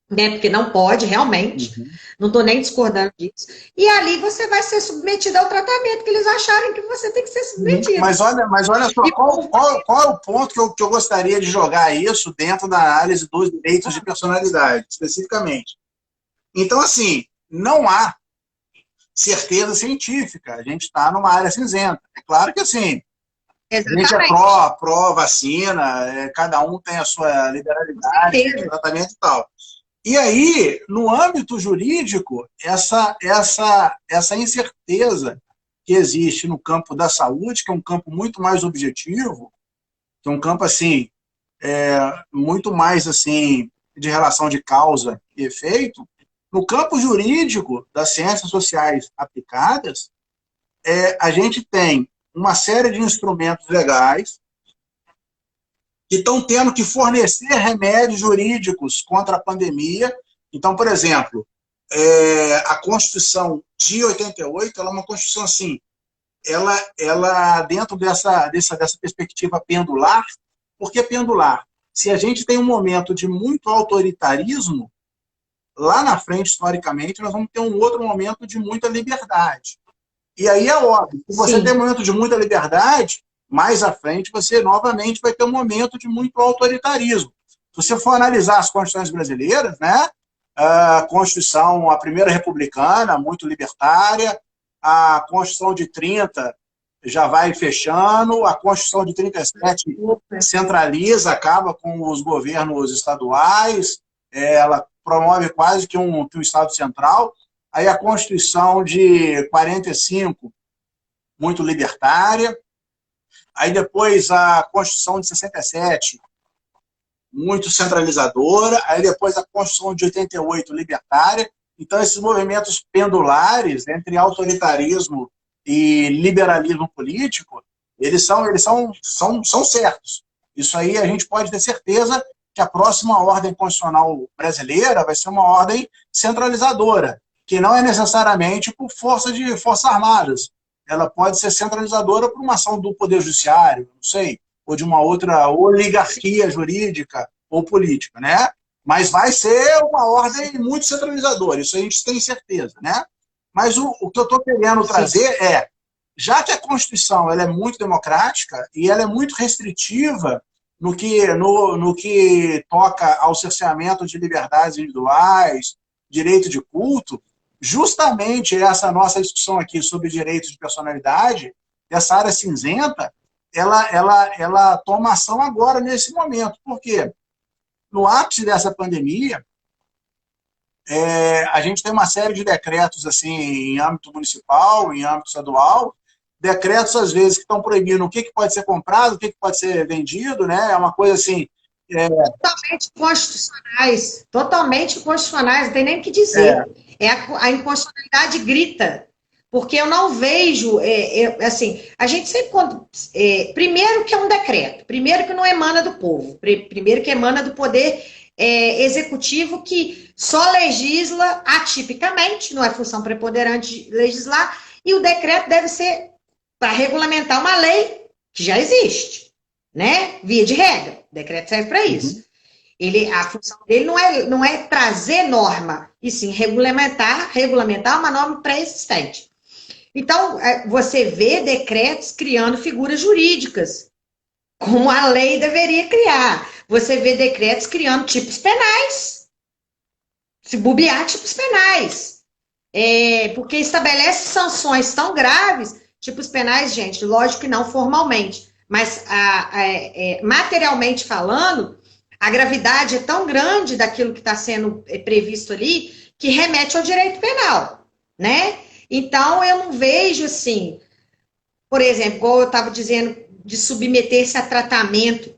né? Porque não pode, realmente. Não estou nem discordando disso. E ali você vai ser submetido ao tratamento que eles acharem que você tem que ser submetido. Mas olha só, qual é o ponto que eu gostaria de jogar isso dentro da análise dos direitos de personalidade, especificamente? Então, assim, não há certeza científica. A gente está numa área cinzenta. É claro que, assim, Exatamente. A gente é pró-vacina, cada um tem a sua liberalidade, o tratamento e tal. E aí, no âmbito jurídico, essa incerteza que existe no campo da saúde, que é um campo muito mais objetivo, que é um campo assim, muito mais assim, de relação de causa e efeito, no campo jurídico das ciências sociais aplicadas, a gente tem uma série de instrumentos legais que estão tendo que fornecer remédios jurídicos contra a pandemia. Então, por exemplo, a Constituição de 88, ela é uma Constituição assim, ela dentro dessa perspectiva pendular. Por que pendular? Se a gente tem um momento de muito autoritarismo, lá na frente, historicamente, nós vamos ter um outro momento de muita liberdade. E aí é óbvio, se você tem um momento de muita liberdade, mais à frente você novamente vai ter um momento de muito autoritarismo. Se você for analisar as constituições brasileiras, né, a Constituição, a primeira republicana, muito libertária, a Constituição de 30, já vai fechando, a Constituição de 37 centraliza, acaba com os governos estaduais, ela promove quase que um Estado central. Aí a Constituição de 45, muito libertária. Aí depois a Constituição de 67, muito centralizadora. Aí depois a Constituição de 88, libertária. Então, esses movimentos pendulares entre autoritarismo e liberalismo político, eles são certos. Isso aí a gente pode ter certeza que a próxima ordem constitucional brasileira vai ser uma ordem centralizadora, que não é necessariamente por forças armadas. Ela pode ser centralizadora por uma ação do Poder Judiciário, não sei, ou de uma outra oligarquia jurídica ou política, né? Mas vai ser uma ordem muito centralizadora, isso a gente tem certeza, né? Mas o que eu estou querendo trazer é, já que a Constituição ela é muito democrática e ela é muito restritiva no que toca ao cerceamento de liberdades individuais, direito de culto, justamente essa nossa discussão aqui sobre direitos de personalidade, essa área cinzenta, ela toma ação agora, nesse momento. Por quê? No ápice dessa pandemia, a gente tem uma série de decretos assim, em âmbito municipal, em âmbito estadual, decretos, às vezes, que estão proibindo o que pode ser comprado, o que pode ser vendido, né? É uma coisa assim... Totalmente constitucionais, não tem nem o que dizer. A inconstitucionalidade grita, porque eu não vejo, assim, a gente sempre, primeiro que é um decreto, primeiro que não emana do povo, primeiro que emana do poder executivo que só legisla atipicamente, não é função preponderante de legislar, e o decreto deve ser para regulamentar uma lei que já existe, né? Via de regra, o decreto serve para isso. A função dele não é trazer norma, e sim regulamentar uma norma pré-existente. Então, você vê decretos criando figuras jurídicas, como a lei deveria criar. Você vê decretos criando tipos penais, se bobear tipos penais, porque estabelece sanções tão graves, tipos penais, gente, lógico que não formalmente, mas materialmente falando, a gravidade é tão grande daquilo que está sendo previsto ali, que remete ao direito penal, né? Então, eu não vejo assim, por exemplo, como eu estava dizendo, de submeter-se a tratamento.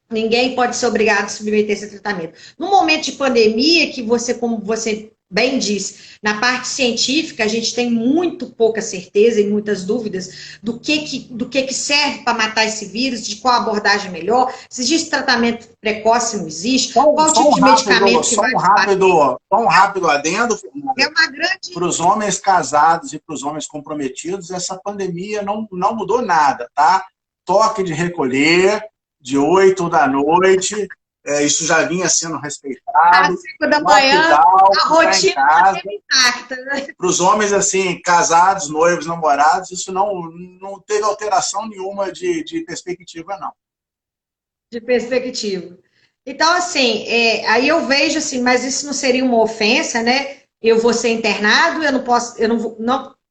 Ninguém pode ser obrigado a submeter-se a tratamento. No momento de pandemia, que você, como você bem disse, na parte científica, a gente tem muito pouca certeza e muitas dúvidas do que serve para matar esse vírus, de qual abordagem é melhor, se existe tratamento precoce, não existe, qual tipo de medicamento que vai Só um rápido adendo, é uma grande... para os homens casados e para os homens comprometidos, essa pandemia não mudou nada, tá? Toque de recolher, de 8 da noite, isso já vinha sendo respeitado. Às 5 da manhã, a rotina está intacta. Né? Para os homens, assim, casados, noivos, namorados, isso não teve alteração nenhuma de perspectiva, não. De perspectiva. Então, assim, aí eu vejo assim, mas isso não seria uma ofensa, né? Eu vou ser internado,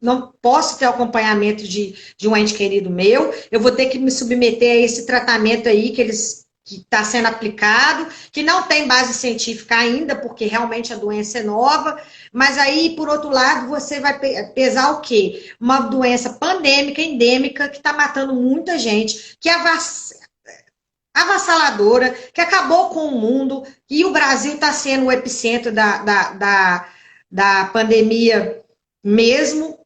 não posso ter acompanhamento de um ente querido meu, eu vou ter que me submeter a esse tratamento aí que está sendo aplicado, que não tem base científica ainda, porque realmente a doença é nova, mas aí, por outro lado, você vai pesar o quê? Uma doença pandêmica, endêmica, que está matando muita gente, que avassaladora, que acabou com o mundo, e o Brasil está sendo o epicentro da pandemia mesmo,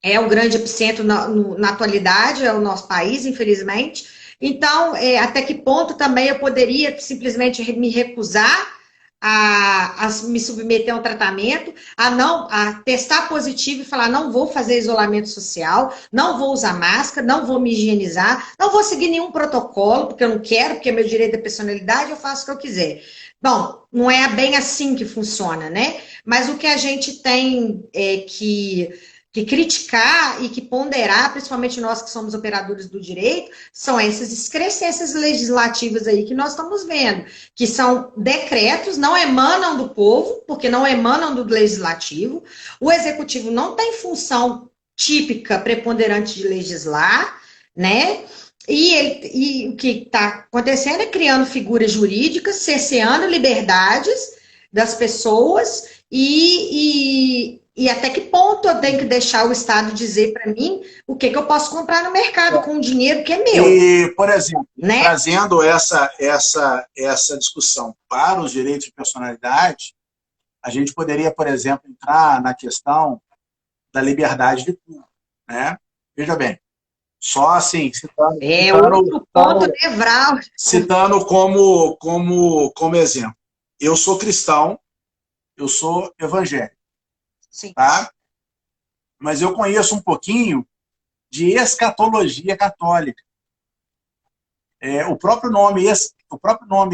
é o grande epicentro na atualidade, é o nosso país, infelizmente. Então, até que ponto também eu poderia simplesmente me recusar a me submeter a um tratamento, a testar positivo e falar, não vou fazer isolamento social, não vou usar máscara, não vou me higienizar, não vou seguir nenhum protocolo, porque eu não quero, porque é meu direito da personalidade, eu faço o que eu quiser. Bom, não é bem assim que funciona, né? Mas o que a gente tem que criticar e que ponderar, principalmente nós que somos operadores do direito, são essas excrescências legislativas aí que nós estamos vendo, que são decretos, não emanam do povo, porque não emanam do legislativo, o executivo não tem função típica, preponderante de legislar, né? E o que está acontecendo é criando figuras jurídicas, cerceando liberdades das pessoas e até que ponto eu tenho que deixar o Estado dizer para mim o que eu posso comprar no mercado com o dinheiro que é meu. E, por exemplo, né? trazendo essa discussão para os direitos de personalidade, a gente poderia, por exemplo, entrar na questão da liberdade de culto, né? Veja bem, só assim, outro ponto nevrálgico. Citando como exemplo. Eu sou cristão, eu sou evangélico, Sim. tá? Mas eu conheço um pouquinho de escatologia católica. O próprio nome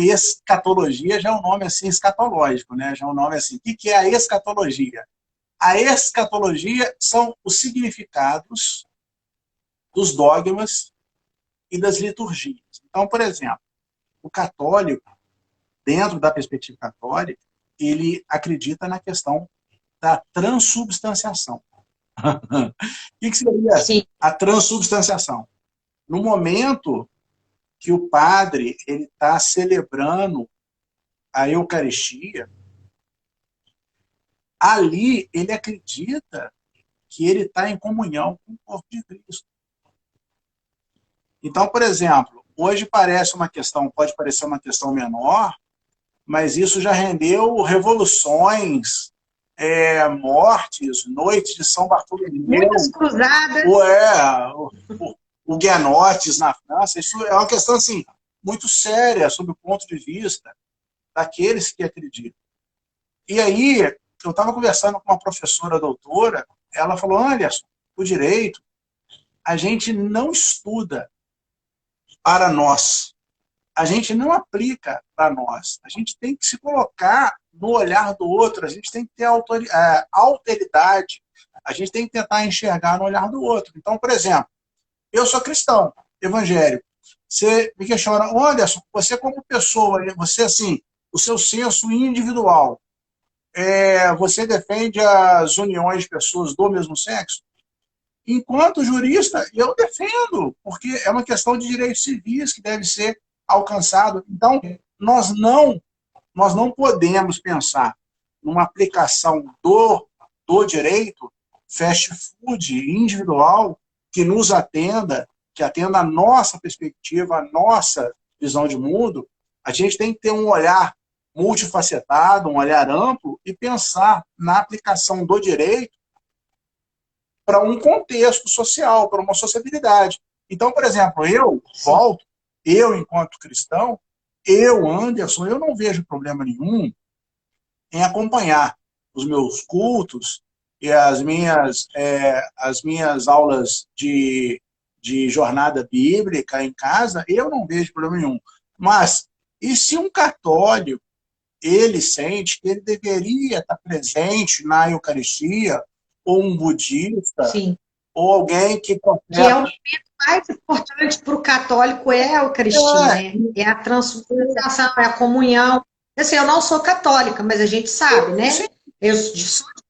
escatologia já é um nome assim escatológico, né? Já é um nome assim. O que é a escatologia? A escatologia são os significados dos dogmas e das liturgias. Então, por exemplo, o católico, dentro da perspectiva católica, ele acredita na questão da transubstanciação. O que seria Sim. a transubstanciação? No momento que o padre está celebrando a Eucaristia, ali ele acredita que ele está em comunhão com o corpo de Cristo. Então, por exemplo, hoje pode parecer uma questão menor, mas isso já rendeu revoluções, mortes, noites de São Bartolomeu. Muitas cruzadas. O Guenotes na França. Isso é uma questão assim, muito séria, sob o ponto de vista daqueles que acreditam. E aí, eu estava conversando com uma professora doutora, ela falou, Anderson, o direito, a gente não estuda para nós. A gente não aplica para nós. A gente tem que se colocar no olhar do outro, a gente tem que ter alteridade, a gente tem que tentar enxergar no olhar do outro. Então, por exemplo, eu sou cristão, evangélico. Você me questiona, Anderson, você como pessoa, você assim, o seu senso individual, você defende as uniões de pessoas do mesmo sexo? Enquanto jurista, eu defendo, porque é uma questão de direitos civis que deve ser alcançado. Então, nós não podemos pensar numa aplicação do direito fast food individual que nos atenda, que atenda a nossa perspectiva, a nossa visão de mundo. A gente tem que ter um olhar multifacetado, um olhar amplo e pensar na aplicação do direito para um contexto social, para uma sociabilidade. Então, por exemplo, eu, enquanto cristão, Anderson, eu não vejo problema nenhum em acompanhar os meus cultos e as minhas aulas de jornada bíblica em casa, eu não vejo problema nenhum. Mas, e se um católico, ele sente que ele deveria estar presente na Eucaristia, ou um budista, Sim. ou alguém que... Que é o momento mais importante para o católico é a Eucaristia, né? É a transubstanciação, é a comunhão. Assim, eu não sou católica, mas a gente sabe, né? Eu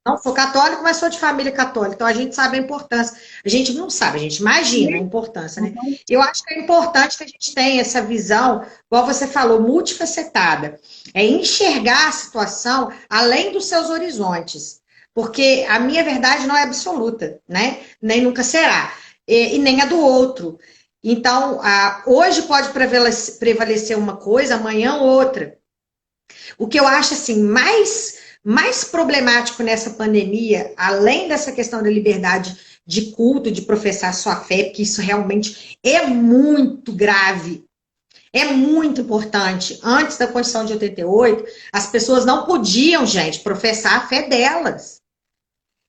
não sou católica, mas sou de família católica, então a gente sabe a importância. A gente não sabe, a gente imagina a importância, né? Eu acho que é importante que a gente tenha essa visão, igual você falou, multifacetada. É enxergar a situação além dos seus horizontes. Porque a minha verdade não é absoluta, né? Nem nunca será. E nem a do outro. Então, hoje pode prevalecer uma coisa, amanhã outra. O que eu acho assim mais problemático nessa pandemia, além dessa questão da liberdade de culto, de professar sua fé, porque isso realmente é muito grave, é muito importante. Antes da Constituição de 88, as pessoas não podiam, gente, professar a fé delas.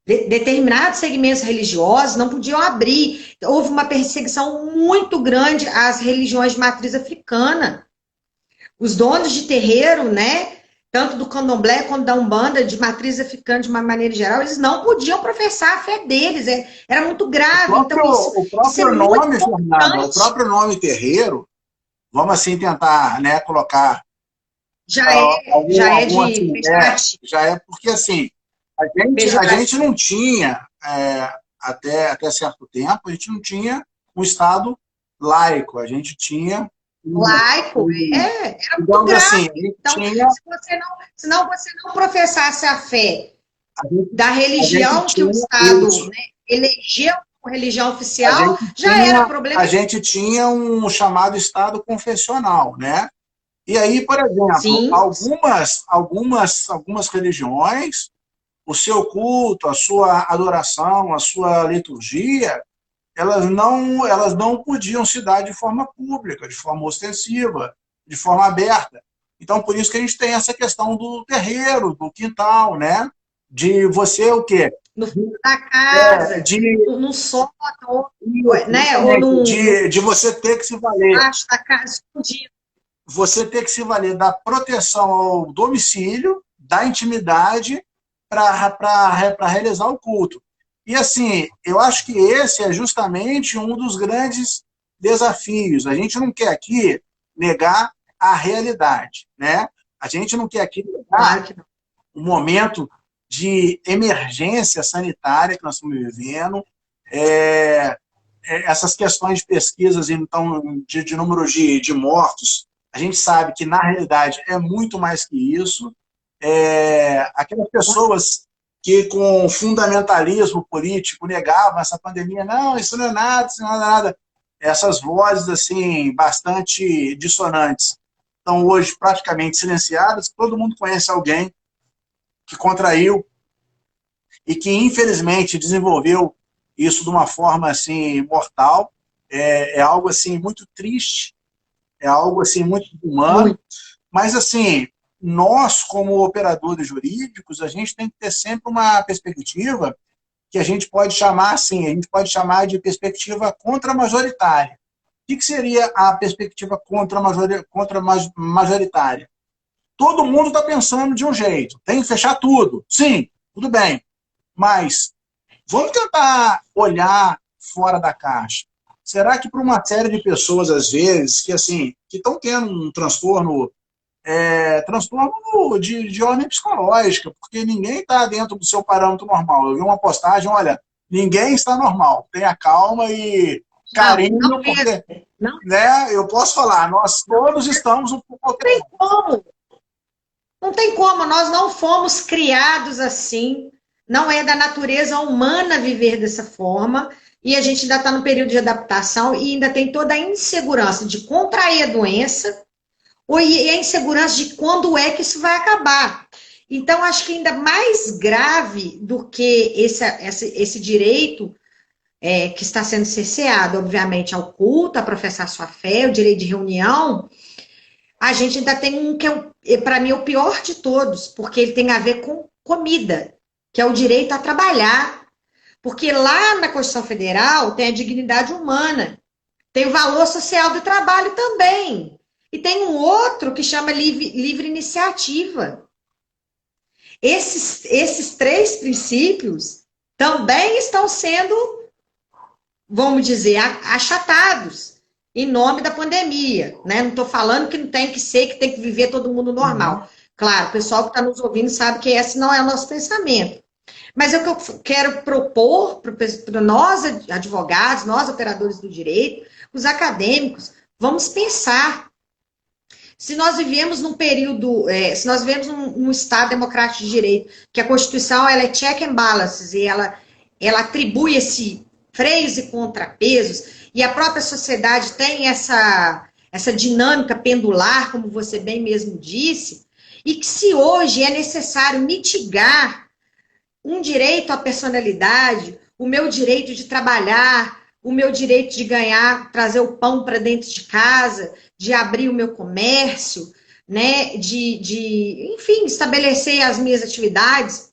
Determinados segmentos religiosos não podiam abrir. Houve uma perseguição muito grande às religiões de matriz africana. Os donos de terreiro, né, tanto do candomblé quanto da umbanda, de matriz africana de uma maneira geral, eles não podiam professar a fé deles. Era muito grave. O próprio nome terreiro, vamos assim tentar, né, colocar... Já é de... Já é porque assim... A gente não tinha até certo tempo, a gente não tinha um Estado laico, a gente tinha... Laico, era muito Digamos assim, grave. a gente Então, tinha... se não você não professasse a fé da A gente religião que o tinha Estado, isso. né, elegeu como religião A oficial, gente já era tinha, problema. a gente tinha um chamado Estado confessional, né? E aí, por exemplo, Sim, algumas religiões, o seu culto, a sua adoração, a sua liturgia, elas não podiam se dar de forma pública, de forma ostensiva, de forma aberta. Então, por isso que a gente tem essa questão do terreiro, do quintal, né? De você o quê? no fundo da casa, De num sótão, né, ou Exatamente, de você ter que se valer, embaixo da casa, escondido. você ter que se valer da proteção ao domicílio, da intimidade, para realizar o culto. E assim, eu acho que esse é justamente um dos grandes desafios. A gente não quer aqui negar a realidade, né? A gente não quer aqui negar Claro que não. um momento de emergência sanitária que nós estamos vivendo, é, essas questões de pesquisas, então, de número de mortos, a gente sabe que, na realidade, é muito mais que isso. Aquelas pessoas que, com fundamentalismo político, negavam essa pandemia, não, isso não é nada, isso não é nada. Essas vozes, assim, bastante dissonantes, estão hoje praticamente silenciadas. Todo mundo conhece alguém que contraiu e que, infelizmente, desenvolveu isso de uma forma assim mortal. É algo assim muito triste, é algo assim muito humano, Muito. mas assim, nós como operadores jurídicos, a gente tem que ter sempre uma perspectiva que a gente pode chamar assim, a gente pode chamar de perspectiva contra-majoritária. O que seria a perspectiva contra-majoritária? Todo mundo está pensando de um jeito, tem que fechar tudo. Sim, tudo bem, mas vamos tentar olhar fora da caixa. Será que para uma série de pessoas, às vezes, que assim, que estão tendo um transtorno de ordem psicológica, porque ninguém está dentro do seu parâmetro normal. Eu vi uma postagem, olha, ninguém está normal. Tenha calma e carinho, Não porque, mesmo. Não né, eu posso falar, nós todos estamos um pouco tem alterados. como. Não tem como. Nós não fomos criados assim. Não é da natureza humana viver dessa forma. E a gente ainda está no período de adaptação e ainda tem toda a insegurança de contrair a doença e a insegurança de quando é que isso vai acabar. Então, acho que ainda mais grave do que esse direito que está sendo cerceado, obviamente, ao culto, a professar sua fé, o direito de reunião, a gente ainda tem um que para mim, é o pior de todos, porque ele tem a ver com comida, que é o direito a trabalhar. Porque lá na Constituição Federal tem a dignidade humana, tem o valor social do trabalho também. E tem um outro que chama livre iniciativa. Esses três princípios também estão sendo, vamos dizer, achatados em nome da pandemia, né? Não estou falando que não tem que ser, que tem que viver todo mundo normal. Claro, o pessoal que está nos ouvindo sabe que esse não é o nosso pensamento. Mas é o que eu quero propor para nós, advogados, nós, operadores do direito, os acadêmicos, vamos pensar. Se nós vivemos num período, se nós vivemos num Estado democrático de direito, que a Constituição ela é check and balances, e ela atribui esse freios e contrapesos, e a própria sociedade tem essa dinâmica pendular, como você bem mesmo disse, e que se hoje é necessário mitigar um direito à personalidade, o meu direito de trabalhar, o meu direito de ganhar, trazer o pão para dentro de casa, de abrir o meu comércio, né, enfim, estabelecer as minhas atividades,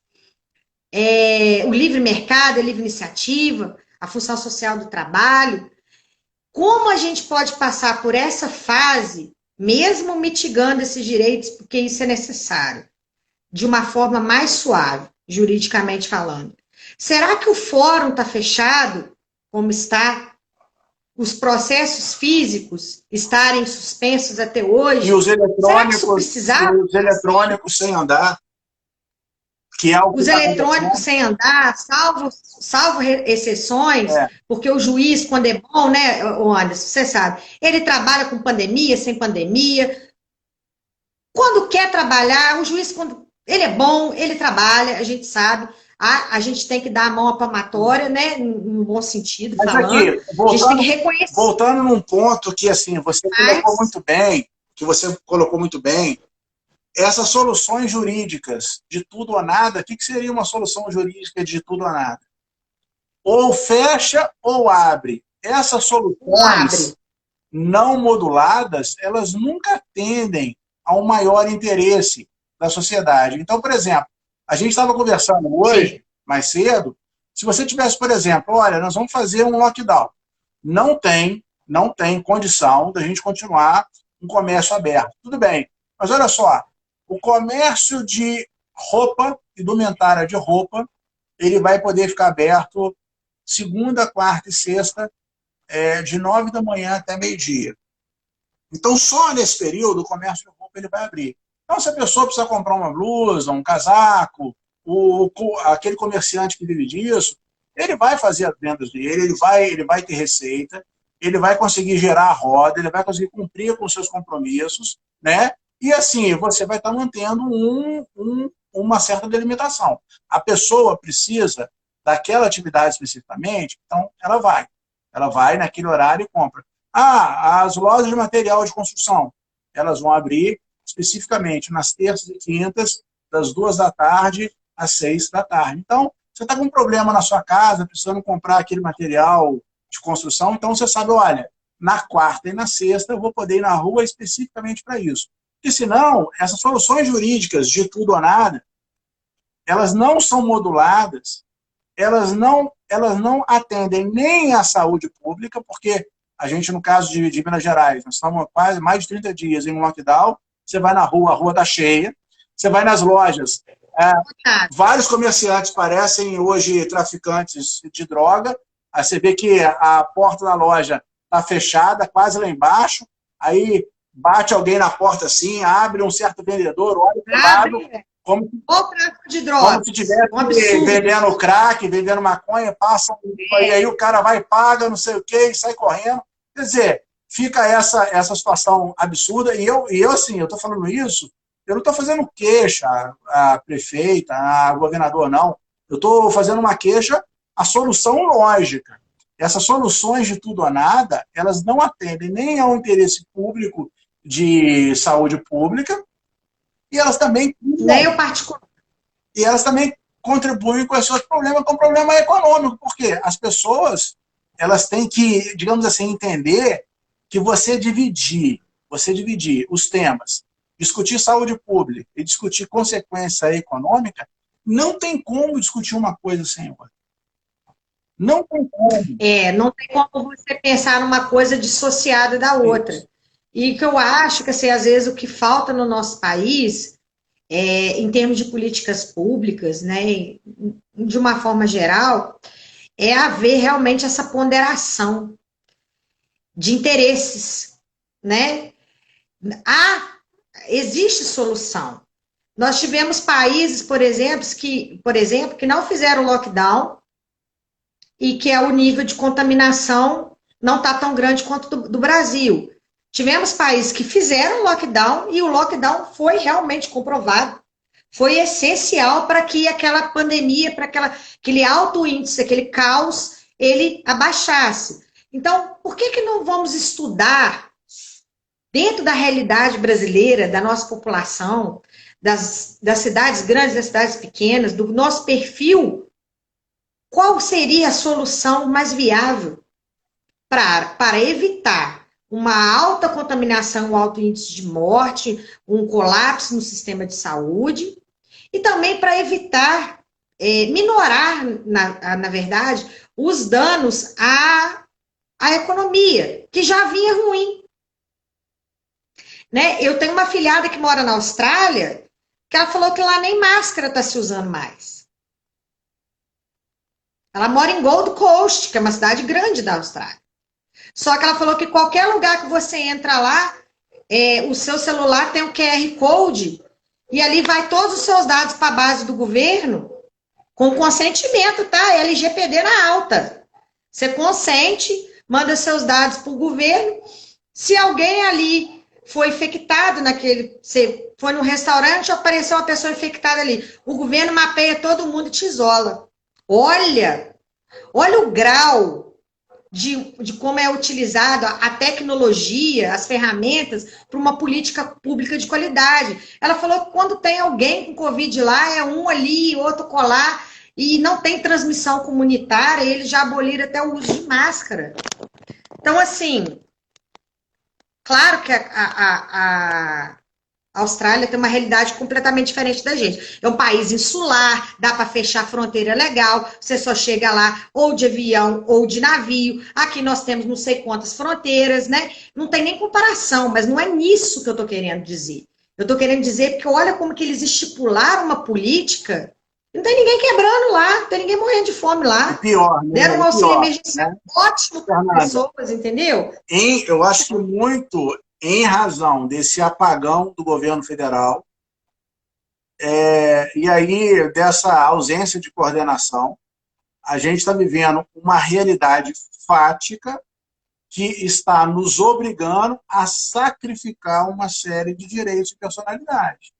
o livre mercado, a livre iniciativa, a função social do trabalho. Como a gente pode passar por essa fase, mesmo mitigando esses direitos, porque isso é necessário, de uma forma mais suave, juridicamente falando? Será que o fórum está fechado, como está? Os processos físicos estarem suspensos até hoje? E os Será que isso eletrônicos, precisava? sem andar, que é o que os está eletrônicos acontecendo. sem andar, salvo exceções, É, porque o juiz, quando é bom, né, o Anderson, você sabe, ele trabalha com pandemia, sem pandemia. Quando quer trabalhar, o juiz, quando ele é bom, ele trabalha, a gente sabe. A gente tem que dar a mão à palmatória, né, no bom sentido, mas falando. aqui, A gente tem que reconhecer. voltando num ponto que assim, você colocou Mas, muito bem, essas soluções jurídicas de tudo ou nada, o que seria uma solução jurídica de tudo ou nada? Ou fecha ou abre. Essas abre. soluções não moduladas, elas nunca atendem ao maior interesse da sociedade. Então, por exemplo, a gente estava conversando hoje, Sim. mais cedo, se você tivesse, por exemplo, olha, nós vamos fazer um lockdown. Não tem condição da gente continuar um comércio aberto. Tudo bem, mas olha só, o comércio de roupa, indumentária de roupa, ele vai poder ficar aberto segunda, quarta e sexta, de 9 da manhã até meio-dia. Então, só nesse período, o comércio de roupa ele vai abrir. Então, se a pessoa precisa comprar uma blusa, um casaco, aquele comerciante que vive disso, ele vai fazer as vendas dele, ele vai ter receita, ele vai conseguir gerar a roda, ele vai conseguir cumprir com os seus compromissos, né? E assim, você vai estar mantendo uma certa delimitação. A pessoa precisa daquela atividade especificamente, então ela vai. Ela vai naquele horário e compra. As lojas de material de construção, elas vão abrir especificamente nas terças e quintas, das 2 da tarde às 6 da tarde. Então, você está com um problema na sua casa, precisando comprar aquele material de construção, então você sabe, olha, na quarta e na sexta eu vou poder ir na rua especificamente para isso. Porque senão, essas soluções jurídicas de tudo ou nada, elas não são moduladas, elas não atendem nem à saúde pública, porque a gente, no caso de Minas Gerais, nós estamos quase mais de 30 dias em um lockdown, você vai na rua, a rua está cheia, você vai nas lojas, vários comerciantes parecem hoje traficantes de droga, aí você vê que a porta da loja está fechada, quase lá embaixo, aí bate alguém na porta assim, abre um certo vendedor, olha para o lado, como o tráfico de drogas. como se estivesse Um absurdo. vendendo crack, vendendo maconha, passa, e aí o cara vai, paga, não sei o quê, e sai correndo. Quer dizer, fica essa situação absurda, e eu assim, eu estou falando isso, eu não estou fazendo queixa a prefeita, a governador, não. Eu estou fazendo uma queixa à solução lógica. Essas soluções de tudo ou nada, elas não atendem nem ao interesse público de saúde pública, e elas também nem o particular. E elas também contribuem com esses outros problemas, com o problema econômico, porque as pessoas elas têm que, digamos assim, entender que você dividir os temas, discutir saúde pública e discutir consequência econômica, não tem como discutir uma coisa sem outra. Não tem como. Não tem como você pensar numa coisa dissociada da outra. E que eu acho que, assim, às vezes, o que falta no nosso país, em termos de políticas públicas, né, de uma forma geral, é haver realmente essa ponderação de interesses, né? Existe solução. Nós tivemos países, por exemplo, que não fizeram lockdown e que o nível de contaminação não está tão grande quanto do Brasil. Tivemos países que fizeram lockdown e o lockdown foi realmente comprovado. Foi essencial para que aquela pandemia, para aquele alto índice, aquele caos, ele abaixasse. Então, por que não vamos estudar, dentro da realidade brasileira, da nossa população, das cidades grandes, das cidades pequenas, do nosso perfil, qual seria a solução mais viável para evitar uma alta contaminação, um alto índice de morte, um colapso no sistema de saúde, e também para evitar, minorar, na verdade, os danos à economia, que já vinha ruim. Né? Eu tenho uma afilhada que mora na Austrália, que ela falou que lá nem máscara está se usando mais. Ela mora em Gold Coast, que é uma cidade grande da Austrália. Só que ela falou que qualquer lugar que você entra lá, o seu celular tem um QR Code e ali vai todos os seus dados para a base do governo, com consentimento, tá? LGPD na alta. Você consente, manda seus dados para o governo. Se alguém ali foi infectado naquele... Você foi no restaurante, apareceu uma pessoa infectada ali. O governo mapeia todo mundo e te isola. Olha o grau de como é utilizada a tecnologia, as ferramentas, para uma política pública de qualidade. Ela falou que quando tem alguém com Covid lá, é um ali, outro colar, e não tem transmissão comunitária, e eles já aboliram até o uso de máscara. Então, assim, claro que a Austrália tem uma realidade completamente diferente da gente. É um país insular, dá para fechar a fronteira legal, você só chega lá ou de avião ou de navio. Aqui nós temos não sei quantas fronteiras, né? Não tem nem comparação, mas não é nisso que eu estou querendo dizer. Eu estou querendo dizer porque olha como que eles estipularam uma política, não tem ninguém quebrando lá, não tem ninguém morrendo de fome lá. E pior, né? Deram um auxílio Pior, emergencial né? ótimo para as pessoas, entendeu? Eu acho que muito em razão desse apagão do governo federal, e aí dessa ausência de coordenação, a gente está vivendo uma realidade fática que está nos obrigando a sacrificar uma série de direitos e personalidades,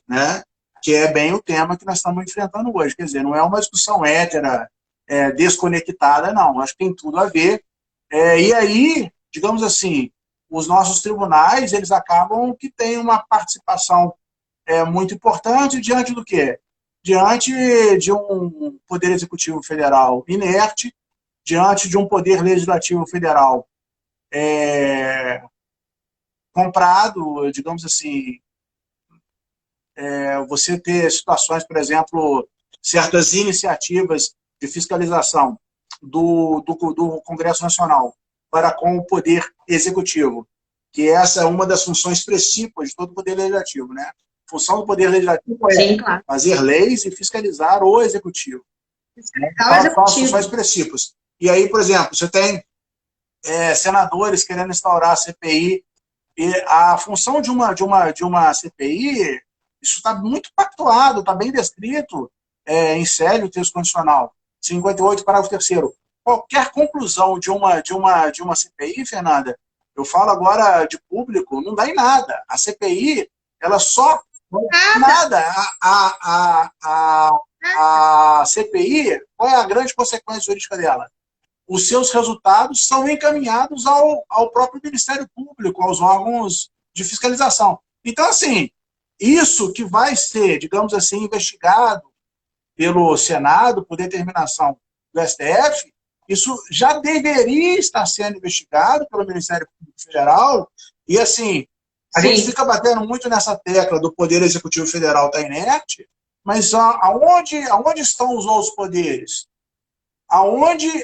né? Que é bem o tema que nós estamos enfrentando hoje. Quer dizer, não é uma discussão hétera, desconectada, não. Acho que tem tudo a ver. E aí, digamos assim, os nossos tribunais, eles acabam que têm uma participação muito importante diante do quê? Diante de um Poder Executivo Federal inerte, diante de um Poder Legislativo Federal comprado, digamos assim, você ter situações, por exemplo, certas iniciativas de fiscalização do Congresso Nacional para com o Poder Executivo, que essa é uma das funções principais de todo o Poder Legislativo, né? A função do Poder Legislativo é Sim, claro. fazer leis e fiscalizar o Executivo. Fiscalizar o São as Executivo. funções principais. E aí, por exemplo, você tem senadores querendo instaurar a CPI, e a função de uma CPI, isso está muito pactuado, está bem descrito em série o texto constitucional, 58, parágrafo 3º. Qualquer conclusão de uma CPI, Fernanda, eu falo agora de público, não dá em nada. A CPI, ela só... Nada. A CPI, qual é a grande consequência jurídica dela? Os seus resultados são encaminhados ao próprio Ministério Público, aos órgãos de fiscalização. Então, assim, isso que vai ser, digamos assim, investigado pelo Senado, por determinação do STF, isso já deveria estar sendo investigado pelo Ministério Público Federal, e assim, a gente fica batendo muito nessa tecla do Poder Executivo Federal estar inerte, mas aonde estão os outros poderes? Aonde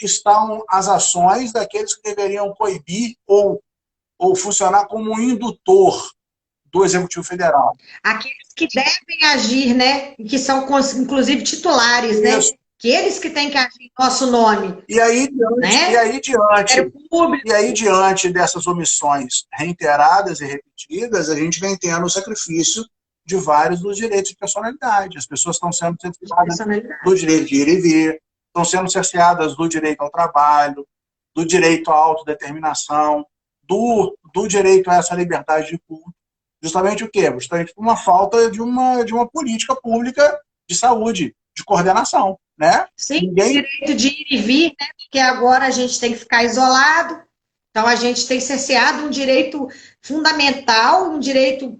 estão as ações daqueles que deveriam coibir ou funcionar como um indutor do Executivo Federal? Aqueles que devem agir, né? Que são, inclusive, titulares, isso, né? Que eles que têm que agir em nosso nome. E aí, diante dessas omissões reiteradas e repetidas, a gente vem tendo o sacrifício de vários dos direitos de personalidade. As pessoas estão sendo cerceadas do direito de ir e vir, estão sendo cerceadas do direito ao trabalho, do direito à autodeterminação, do direito a essa liberdade de culto. Justamente o quê? Justamente por uma falta de uma política pública de saúde, de coordenação, né? Sim, direito de ir e vir, né? Porque agora a gente tem que ficar isolado, então a gente tem cerceado um direito fundamental, um direito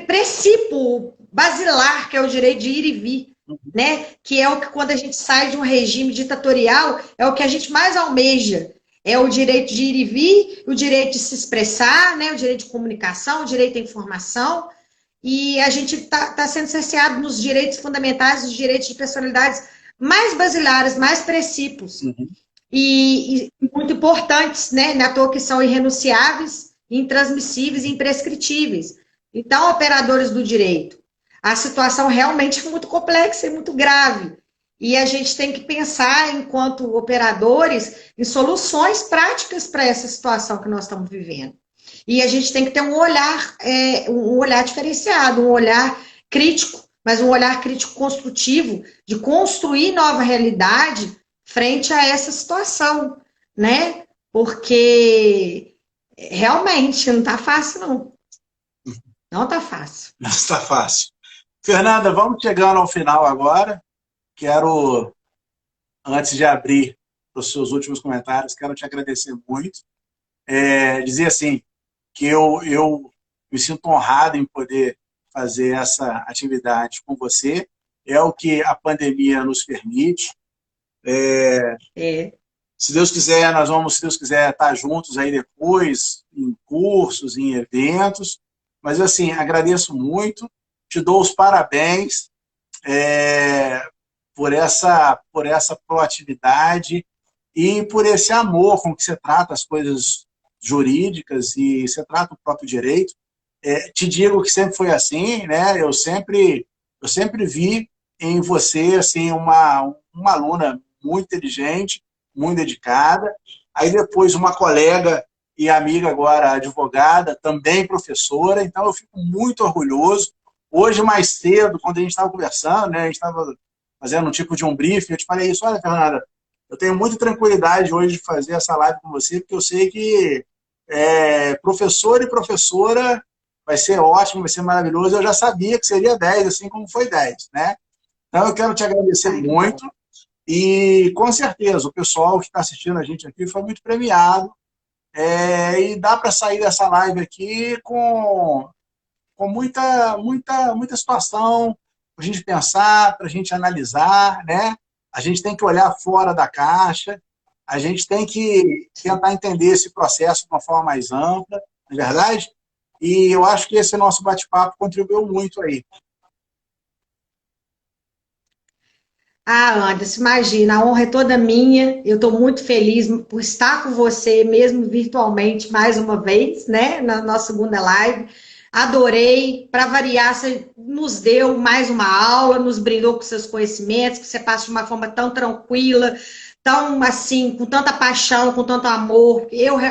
princípio basilar, que é o direito de ir e vir, né? Que é o que, quando a gente sai de um regime ditatorial, é o que a gente mais almeja. É o direito de ir e vir, o direito de se expressar, né? O direito de comunicação, o direito à informação. E a gente está sendo cerceado nos direitos fundamentais, nos direitos de personalidades mais basilares, mais princípios. E muito importantes, né? Na toa que são irrenunciáveis, intransmissíveis e imprescritíveis. Então, operadores do direito, a situação realmente é muito complexa e muito grave. E a gente tem que pensar, enquanto operadores, em soluções práticas para essa situação que nós estamos vivendo. E a gente tem que ter um olhar diferenciado, um olhar crítico, mas um olhar crítico construtivo, de construir nova realidade frente a essa situação, né? Porque realmente não está fácil, não. Não está fácil. Não está fácil. Fernanda, vamos chegando ao final agora. Quero, antes de abrir para os seus últimos comentários, quero te agradecer muito. Dizer assim, que eu me sinto honrado em poder fazer essa atividade com você. É o que a pandemia nos permite. Se Deus quiser, nós vamos, se Deus quiser, estar juntos aí depois, em cursos, em eventos. Mas, assim, agradeço muito, te dou os parabéns por essa proatividade e por esse amor com que você trata as coisas jurídicas e você trata o próprio direito. Te digo que sempre foi assim, né? Eu sempre vi em você assim uma aluna muito inteligente, muito dedicada. Aí depois uma colega e amiga agora advogada, também professora. Então eu fico muito orgulhoso. Hoje mais cedo, quando a gente estava conversando, né? A gente estava fazendo um tipo de um briefing, eu te falei isso: olha, Fernanda, eu tenho muita tranquilidade hoje de fazer essa live com você, porque eu sei que professor e professora vai ser ótimo, vai ser maravilhoso. Eu já sabia que seria 10, assim como foi 10, né? Então, eu quero te agradecer muito e, com certeza, o pessoal que está assistindo a gente aqui foi muito premiado e dá para sair dessa live aqui com muita situação para a gente pensar, para a gente analisar, né? A gente tem que olhar fora da caixa, a gente tem que tentar entender esse processo de uma forma mais ampla, não é verdade? E eu acho que esse nosso bate-papo contribuiu muito aí. Anderson, imagina, a honra é toda minha. Eu estou muito feliz por estar com você, mesmo virtualmente, mais uma vez, né? Na nossa segunda live. Adorei. Para variar, você nos deu mais uma aula, nos brindou com seus conhecimentos, que você passa de uma forma tão tranquila, tão assim, com tanta paixão, com tanto amor.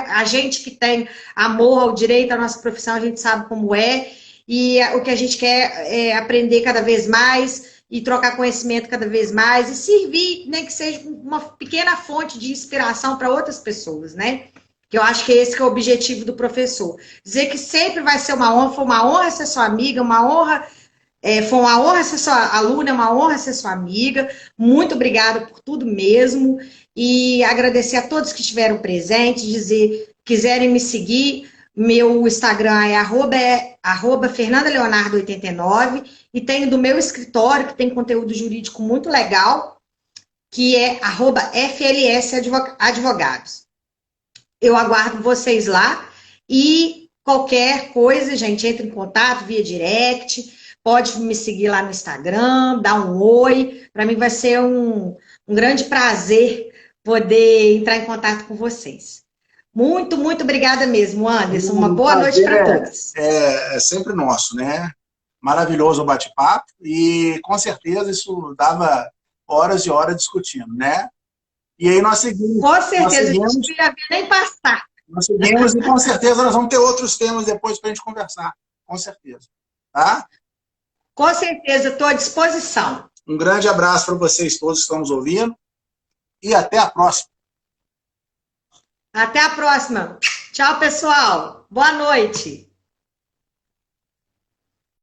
A gente que tem amor ao direito, à nossa profissão, a gente sabe como é. E o que a gente quer é aprender cada vez mais e trocar conhecimento cada vez mais e servir, né, que seja uma pequena fonte de inspiração para outras pessoas, né? Que eu acho que esse que é o objetivo do professor. Dizer que sempre vai ser uma honra, foi uma honra ser sua amiga, foi uma honra ser sua aluna, uma honra ser sua amiga. Muito obrigada por tudo mesmo. E agradecer a todos que estiveram presentes, dizer, quiserem me seguir, meu Instagram é arroba fernandaleonardo89 e tenho do meu escritório, que tem conteúdo jurídico muito legal, que é arroba FLS Advogados. Eu aguardo vocês lá e qualquer coisa, gente, entre em contato via direct, pode me seguir lá no Instagram, dar um oi. Para mim vai ser um grande prazer poder entrar em contato com vocês. Muito, muito obrigada mesmo, Anderson. Uma boa noite para todos. É sempre nosso, né? Maravilhoso o bate-papo e, com certeza, isso dava horas e horas discutindo, né? E aí nós seguimos. Com certeza, a gente não ia ver nem passar. Nós seguimos e, com certeza, nós vamos ter outros temas depois para a gente conversar. Com certeza. Tá? Com certeza, estou à disposição. Um grande abraço para vocês todos que estão nos ouvindo e até a próxima. Até a próxima. Tchau, pessoal. Boa noite.